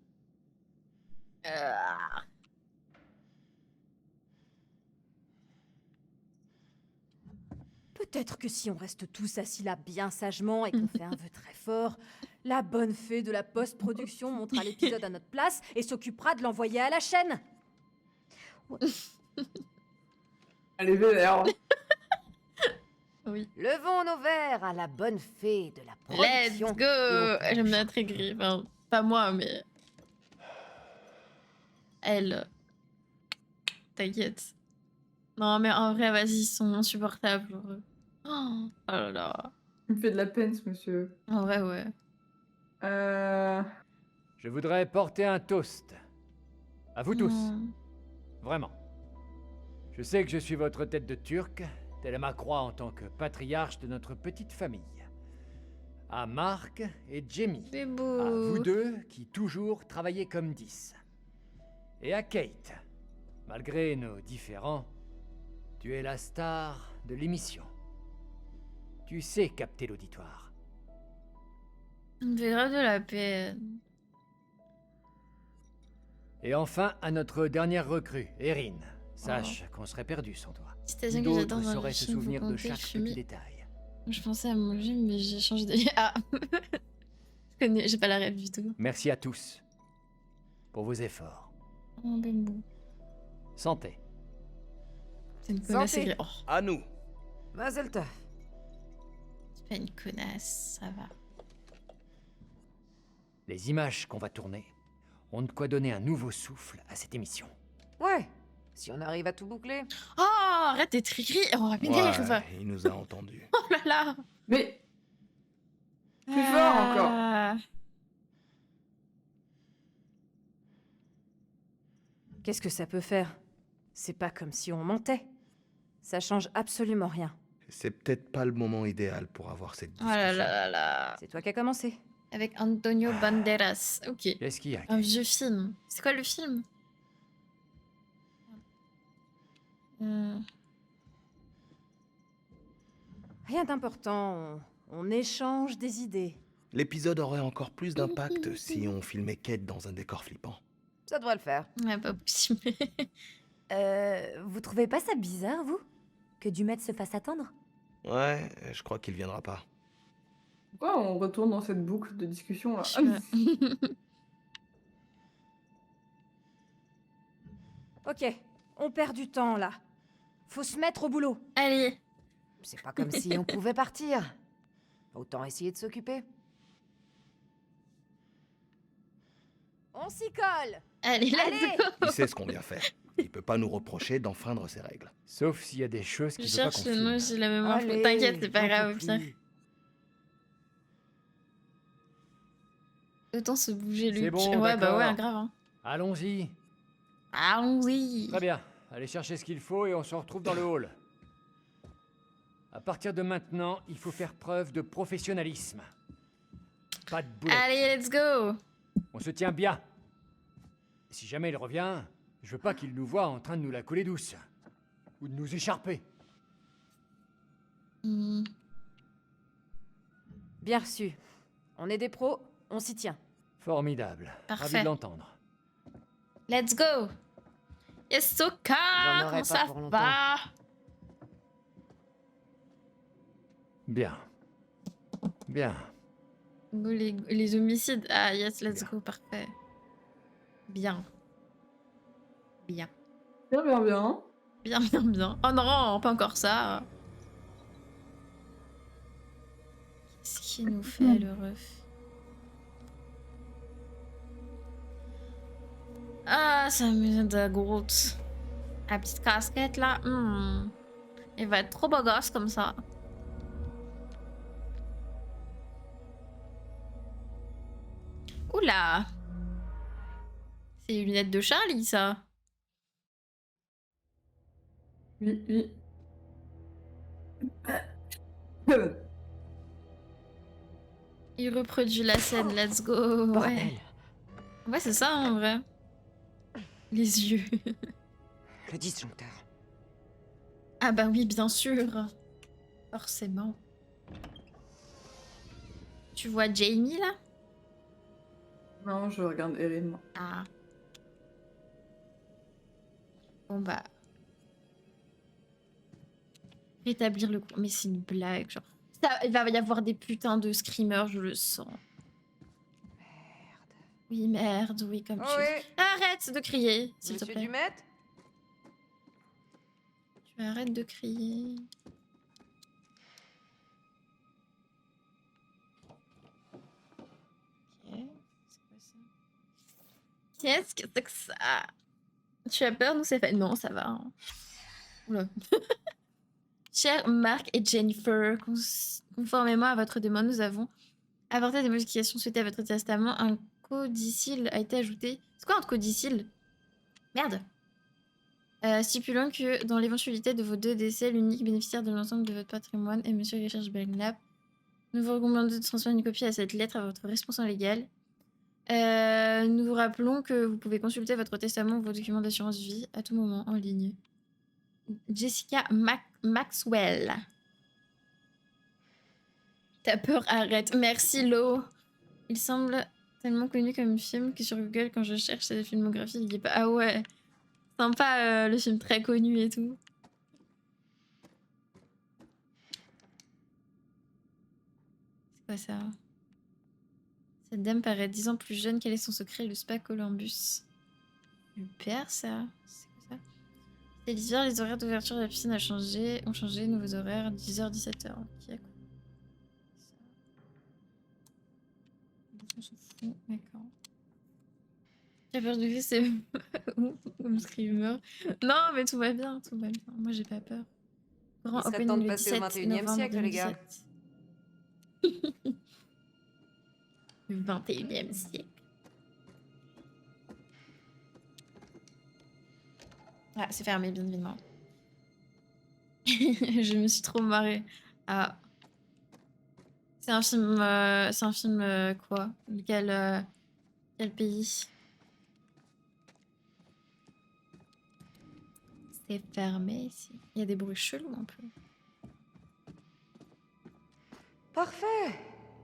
Peut-être que si on reste tous assis là bien sagement et qu'on fait un vœu très fort, la bonne fée de la post-production montera l'épisode à notre place et s'occupera de l'envoyer à la chaîne. Elle est vénère. Oui. Levons nos verres à la bonne fée de la Let's production. go. J'aime bien être aigrie. Enfin, pas moi, mais... Elle. T'inquiète. Non, mais en vrai, vas-y, ils sont insupportables. genre. Oh là là. Il me fait de la peine, ce monsieur. En vrai, ouais. Je voudrais porter un toast. À vous tous. Hmm. Vraiment. Je sais que je suis votre tête de turc, telle ma croix en tant que patriarche de notre petite famille. À Mark et Jamie. C'est À beau. vous deux qui toujours travaillez comme 10. Et à Kate. Malgré nos différends, tu es la star de l'émission. Tu sais capter l'auditoire. On me fait grave de la peine. Et enfin, à notre dernière recrue, Erin. Sache qu'on serait perdu sans toi. C'est-à-dire que D'autres j'attends dans le sauraient se film, vous souvenir de comptez chaque fumer. petit détail. Je pensais à manger, mais j'ai changé d'avis. Ah j'ai pas la rêve du tout. Merci à tous pour vos efforts. Oh, ben bon. Santé. C'est une connasse Santé. aigrie. Oh, À nous. Mazel tov. c'est pas une connasse, ça va. Les images qu'on va tourner ont de quoi donner un nouveau souffle à cette émission. Ouais, si on arrive à tout boucler. Oh, arrête d'être aigri. Oh, m'énerve. Ouais, il nous a entendus. Oh là là. Mais plus fort encore. Ah. Qu'est-ce que ça peut faire? C'est pas comme si on mentait. Ça change absolument rien. C'est peut-être pas le moment idéal pour avoir cette Oh discussion. là là là là. C'est toi qui as commencé. Avec Antonio Banderas. Ok. Qu'est-ce qu'il y a Un vieux film. C'est quoi le film? Rien d'important. On échange des idées. L'épisode aurait encore plus d'impact si on filmait Kate dans un décor flippant. Ça devrait le faire. Ouais, pas possible. Vous trouvez pas ça bizarre, vous? Que Dumet se fasse attendre? Ouais, je crois qu'il viendra pas. Pourquoi on retourne dans cette boucle de discussion là? Je sais pas. Ok, on perd du temps là. Faut se mettre au boulot. Allez. C'est pas comme si on pouvait partir. Autant essayer de s'occuper. On s'y colle. Allez, let's Allez. go. Il sait ce qu'on vient faire. Il peut pas nous reprocher d'enfreindre ses règles. Sauf s'il y a des choses Je qu'il veut pas qu'on cherche le nom, filme. j'ai la mémoire. Allez, T'inquiète, c'est pas J'en grave peux au pire. plus. Autant se bouger le C'est cul. bon, Ouais, bah ouais, d'accord. grave. Hein. Allons-y. Allons-y. Très bien. Allez chercher ce qu'il faut et on se retrouve dans le hall. À partir de maintenant, il faut faire preuve de professionnalisme. Pas de boulette. Allez, let's go. On se tient bien. Et si jamais il revient, je veux pas qu'il nous voie en train de nous la coller douce. Ou de nous écharper. Hmm. Bien reçu. On est des pros, on s'y tient. Formidable. Ravi Parfait. de l'entendre. Let's go. Yes, Soka. J'en aurais Comment pas ça pour longtemps. va? Bien. Bien. Go, les homicides. Ah, yes, let's Bien. go. Parfait. Bien. Bien. Bien, bien, bien. Bien, bien, bien. Oh non, pas encore ça. Qu'est-ce qu'il nous fait, le ref? Ah, ça me de Groot. La petite casquette, là. Il va être trop beau gosse comme ça. Oula! C'est les lunettes de Charlie, ça. Oui, oui. Il reproduit la scène, let's go. Bordel. Ouais, c'est ça en vrai. Les yeux. Le disjoncteur. Ah bah oui, bien sûr. Forcément. Tu vois Jamie là? Non, je regarde Erin. moi. Ah. Bon bah. Rétablir le cours. Mais c'est une blague, genre. Il va y avoir des putains de screamers, je le sens. Oui, merde, oui, comme tu Oui, Arrête de crier, s'il te Monsieur plaît. Dumet? Tu arrêtes de crier. Ok, c'est quoi ça? Qu'est-ce que c'est que ça? Tu as peur? Nous, c'est fait. Non, ça va. Hein. Oula. Chers Marc et Jennifer, conformément à votre demande, nous avons apporté des modifications souhaitées à votre testament. Un codicile a été ajouté. C'est quoi un codicile? Merde. Stipulant que dans l'éventualité de vos 2 décès, l'unique bénéficiaire de l'ensemble de votre patrimoine est Monsieur Richard Belknap. Nous vous recommandons de transmettre une copie à cette lettre à votre responsable légal. Nous vous rappelons que vous pouvez consulter votre testament ou vos documents d'assurance vie à tout moment en ligne. Jessica Maxwell. T'as peur, arrête. Merci Lo. Il semble tellement connu comme film que sur Google, quand je cherche sa filmographie, il dit pas. Ah ouais. Sympa le film très connu et tout. C'est quoi ça? Cette dame paraît 10 ans plus jeune. Quel est son secret? Le spa Columbus. Super ça. C'est quoi ça? C'est l'hiver, les horaires d'ouverture de la piscine ont changé. Nouveaux horaires, 10h, 17h. Ok, cool. On s'en fout, d'accord. J'ai peur de lui, c'est comme screamer. Non, mais tout va bien, tout va bien. Moi, j'ai pas peur. Grand Il serait opening temps de le passer au 17 XXIe novembre siècle, les gars. 2017. Le 21e siècle. Ah, c'est fermé, bien évidemment. Je me suis trop marrée. Ah. C'est un film quoi? Quel pays? C'est fermé ici. Il y a des bruits chelous un peu. Parfait.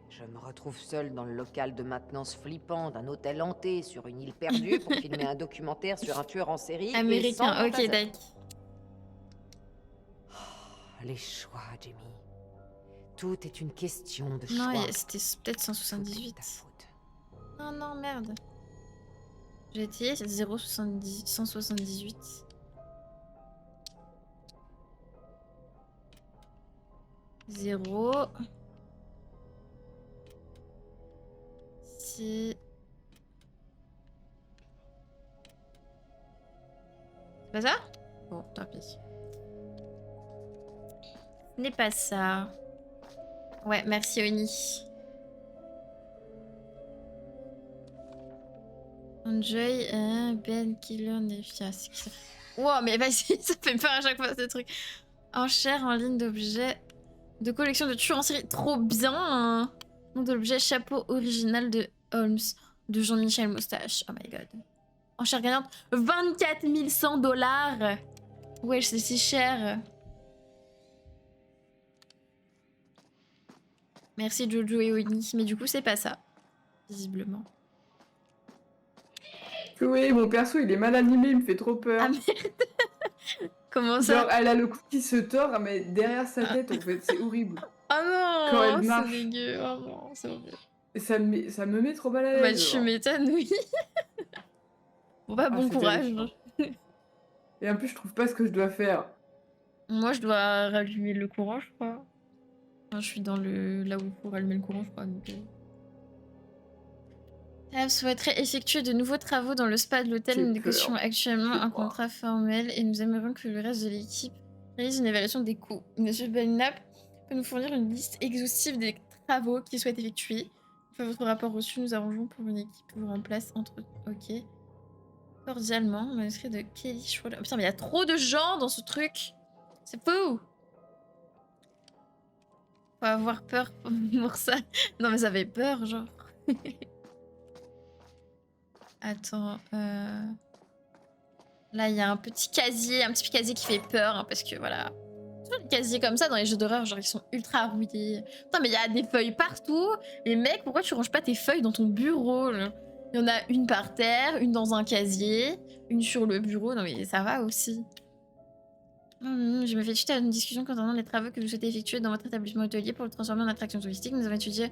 Je me retrouve seule dans le local de maintenance flippant d'un hôtel hanté sur une île perdue pour filmer un documentaire sur un tueur en série. Américain, ok, d'accord. Les choix, Jamie. Tout est une question de choix. Non, c'était peut-être 178. Non, non, merde. J'ai essayé, c'est 178. Zéro. C'est pas ça? Bon, tant pis. Ce n'est pas ça. Ouais, merci Oni. Enjoy Ben Killer Nefias. Wow, mais vas-y, ça fait peur à chaque fois ce truc. Enchère en ligne d'objets de collection de tueurs en série. Trop bien, hein. Nom de l'objet, chapeau original de Holmes de Jean-Michel Moustache. Oh my god. Enchère gagnante, 24 100 $. Ouais, c'est si cher. Merci Jojo et Oni. Mais du coup, c'est pas ça. Visiblement. Oui, mon perso, il est mal animé, il me fait trop peur. Ah merde. Comment ça? Genre, elle a le cou qui se tord, mais derrière sa tête, en fait, c'est horrible. Oh non, quand elle marche. c'est dégueu. Oh non, c'est horrible. Ça me met trop mal à l'aise. Bah, tu genre. m'étonnes, oui. Bon, bah, bon c'est courage. terrifiant. Et en plus, je trouve pas ce que je dois faire. Moi, je dois rallumer le courant, je crois. Enfin, je suis dans le... là où il faut rallumer le courant, je crois. Donc... Elle souhaiterait effectuer de nouveaux travaux dans le spa de l'hôtel. Nous négocions actuellement un contrat formel et nous aimerions que le reste de l'équipe réalise une évaluation des coûts. Monsieur Belknap peut nous fournir une liste exhaustive des travaux qu'il souhaite effectuer. Une fois votre rapport reçu, nous arrangeons pour une équipe qui vous remplace entre... Ok. Cordialement, manuscrit de Kelly Schroeder. Oh, putain, mais il y a trop de gens dans ce truc. C'est fou. Faut avoir peur pour ça. Non, mais ça fait peur, genre. Attends, là, il y a un petit casier qui fait peur, hein, parce que voilà. Toujours les casiers comme ça dans les jeux d'horreur, genre ils sont ultra rouillés. Putain, mais il y a des feuilles partout. Les mecs, pourquoi tu ranges pas tes feuilles dans ton bureau là? Il y en a une par terre, une dans un casier, une sur le bureau. Non, mais ça va aussi. Je me fais suite à une discussion concernant les travaux que vous souhaitez effectuer dans votre établissement hôtelier pour le transformer en attraction touristique. Nous avons étudié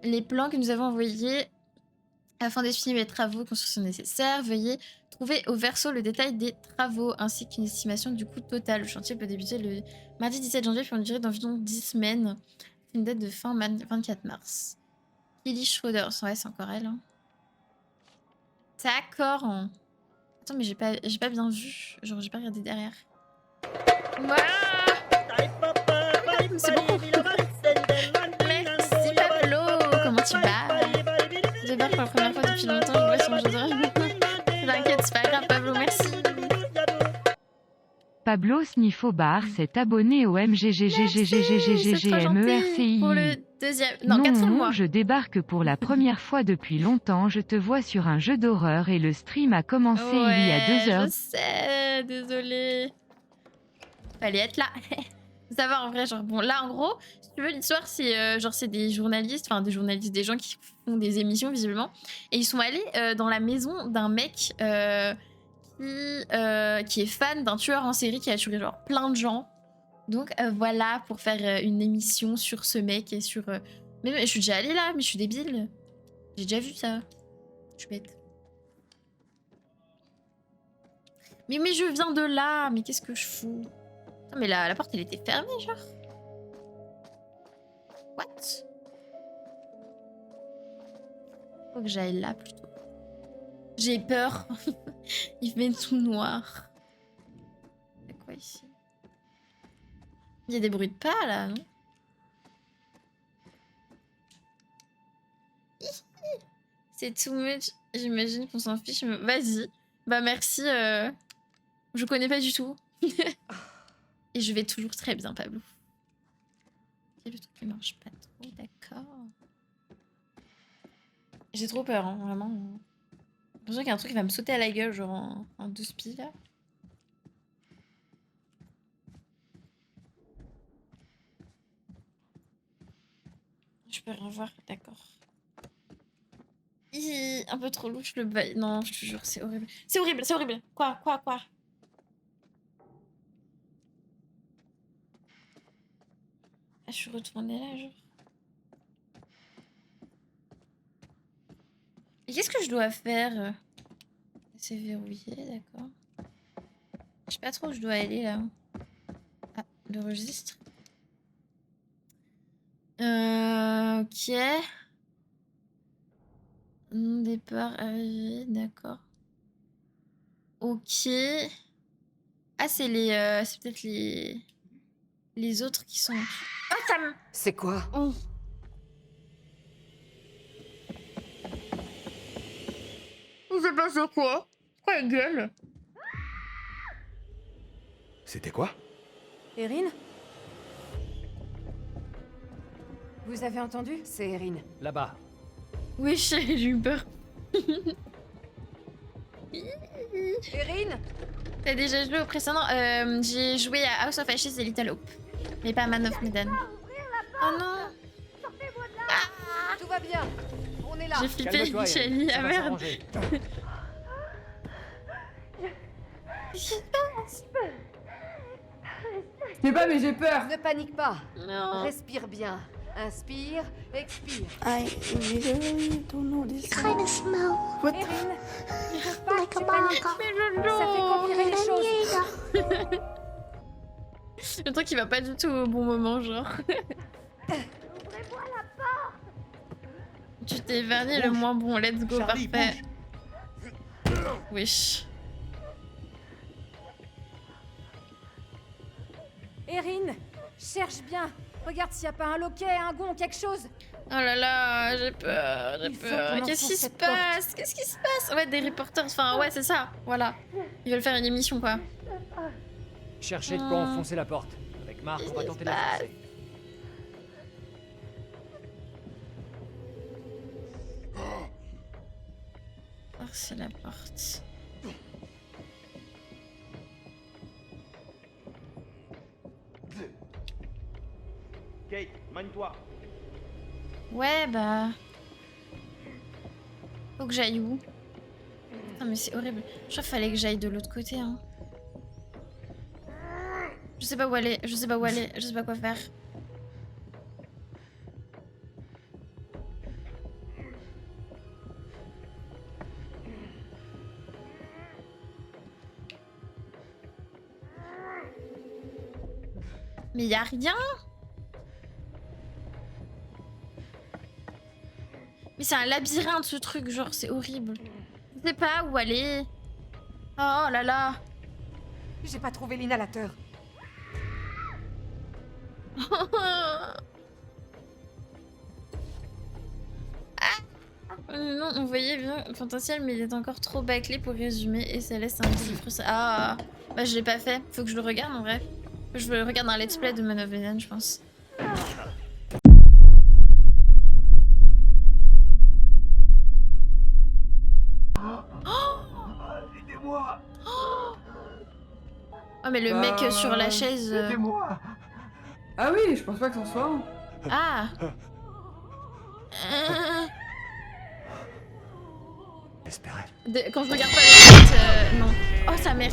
les plans que nous avons envoyés. Afin d'estimer les travaux de construction nécessaires, veuillez trouver au verso le détail des travaux ainsi qu'une estimation du coût total. Le chantier peut débuter le mardi 17 janvier pour une durée d'environ 10 semaines. Une date de fin 24 mars. Kelly Schroeder, ouais, c'est encore elle. Hein. D'accord. Attends, mais j'ai pas bien vu. Genre, j'ai pas regardé derrière. Voilà. merci beaucoup. Merci Pablo, comment tu vas? J'ai peur pour la première fois depuis longtemps, je vois son jeu de rêve. T'inquiète, c'est pas grave Pablo, merci. Pablo Sniffobar s'est abonné au MGGGGGGGGMERCI. Pour le deuxième... Non, 4 mois. Je débarque pour la première fois depuis longtemps. Je te vois sur un jeu d'horreur et le stream a commencé il y a 2 heures. Je sais, désolée. Fallait être là. Ça va en vrai, genre bon là en gros, si tu veux l'histoire c'est genre c'est des journalistes, des gens qui font des émissions visiblement, et ils sont allés dans la maison d'un mec qui est fan d'un tueur en série qui a tué genre plein de gens. Donc voilà, pour faire une émission sur ce mec et sur... Mais je suis déjà allée là, mais je suis débile. J'ai déjà vu ça. Je suis bête. Mais je viens de là, mais qu'est-ce que je fous? Non mais la porte elle était fermée genre. What? Faut que j'aille là plutôt. J'ai peur. Il fait tout noir. Il y a quoi ici? Il y a des bruits de pas là, non? C'est too much. J'imagine qu'on s'en fiche. Mais... Vas-y. Bah merci. Je connais pas du tout. Et je vais toujours très bien, Pablo. Il y a le truc qui marche pas trop, d'accord. J'ai trop peur, hein, vraiment. J'ai l'impression qu'il y a un truc qui va me sauter à la gueule, genre en 2 spies, là. Je peux rien voir, d'accord. Un peu trop louche le bail. Non, je te jure, c'est horrible. C'est horrible, c'est horrible. Quoi? Ah, je suis retournée là, genre. Et qu'est-ce que je dois faire? C'est verrouillé, d'accord. Je sais pas trop où je dois aller là. Ah, le registre. Ok. Nom départ, arrivée, d'accord. Ok. Ah, c'est les... c'est peut-être les autres qui sont... Oh, ça me... C'est quoi? Oh. Il s'est passé quoi? Pourquoi elle gueule? C'était quoi? Erin? Vous avez entendu? C'est Erin. Là-bas. Oui, j'ai eu peur. Erin? T'as déjà joué au précédent? J'ai joué à House of Ashes et Little Hope. Mais pas Man of Medan. Oh non! Tout va bien. On est là. J'ai flippé, Shelly. Ah merde! Je sais pas, mais j'ai peur. Ne panique pas. Non. Respire bien. Inspire, expire. I really don't know this. Kind of smell. What? Erin, il faut pas Like que tu a paniques. bug. Ça fait compliquer les choses. Le truc qui va pas du tout au bon moment, genre. Ouvrez-moi la porte. Tu t'es verni le moins bon, let's go, Charlie, parfait. Wesh. Erin, cherche bien. Regarde s'il y a pas un loquet, un gond, quelque chose. Oh là là, j'ai peur, j'ai Il faut peur. qu'on Qu'est-ce qui enfonce se cette porte. passe? Qu'est-ce qui se passe? Ouais, des reporters, enfin ouais, c'est ça, voilà. Ils veulent faire une émission, quoi. Cherchez de quoi enfoncer la porte. Avec Marc, on va tenter de la forcer. Forcer la porte. Kate, manie-toi. Ouais, bah... Faut que j'aille où? Non mais c'est horrible. Je crois qu'il fallait que j'aille de l'autre côté, hein. Je sais pas où aller, je sais pas où aller, je sais pas quoi faire. Mais y a rien. Mais c'est un labyrinthe ce truc, genre c'est horrible. Je sais pas où aller. Oh là là. J'ai pas trouvé l'inhalateur. Non, on voyait bien le potentiel, mais il est encore trop bâclé pour résumer et ça laisse un petit frustré. Ah, bah je l'ai pas fait. Faut que je le regarde en vrai. Je le regarde un let's play de Man of Medan, je pense. Aidez-moi. Oh mais le mec sur la chaise. Aidez-moi. Ah oui, je pense pas que c'en soit un. Ah. J'espérais. Quand je regarde pas les têtes, non. Oh sa mère.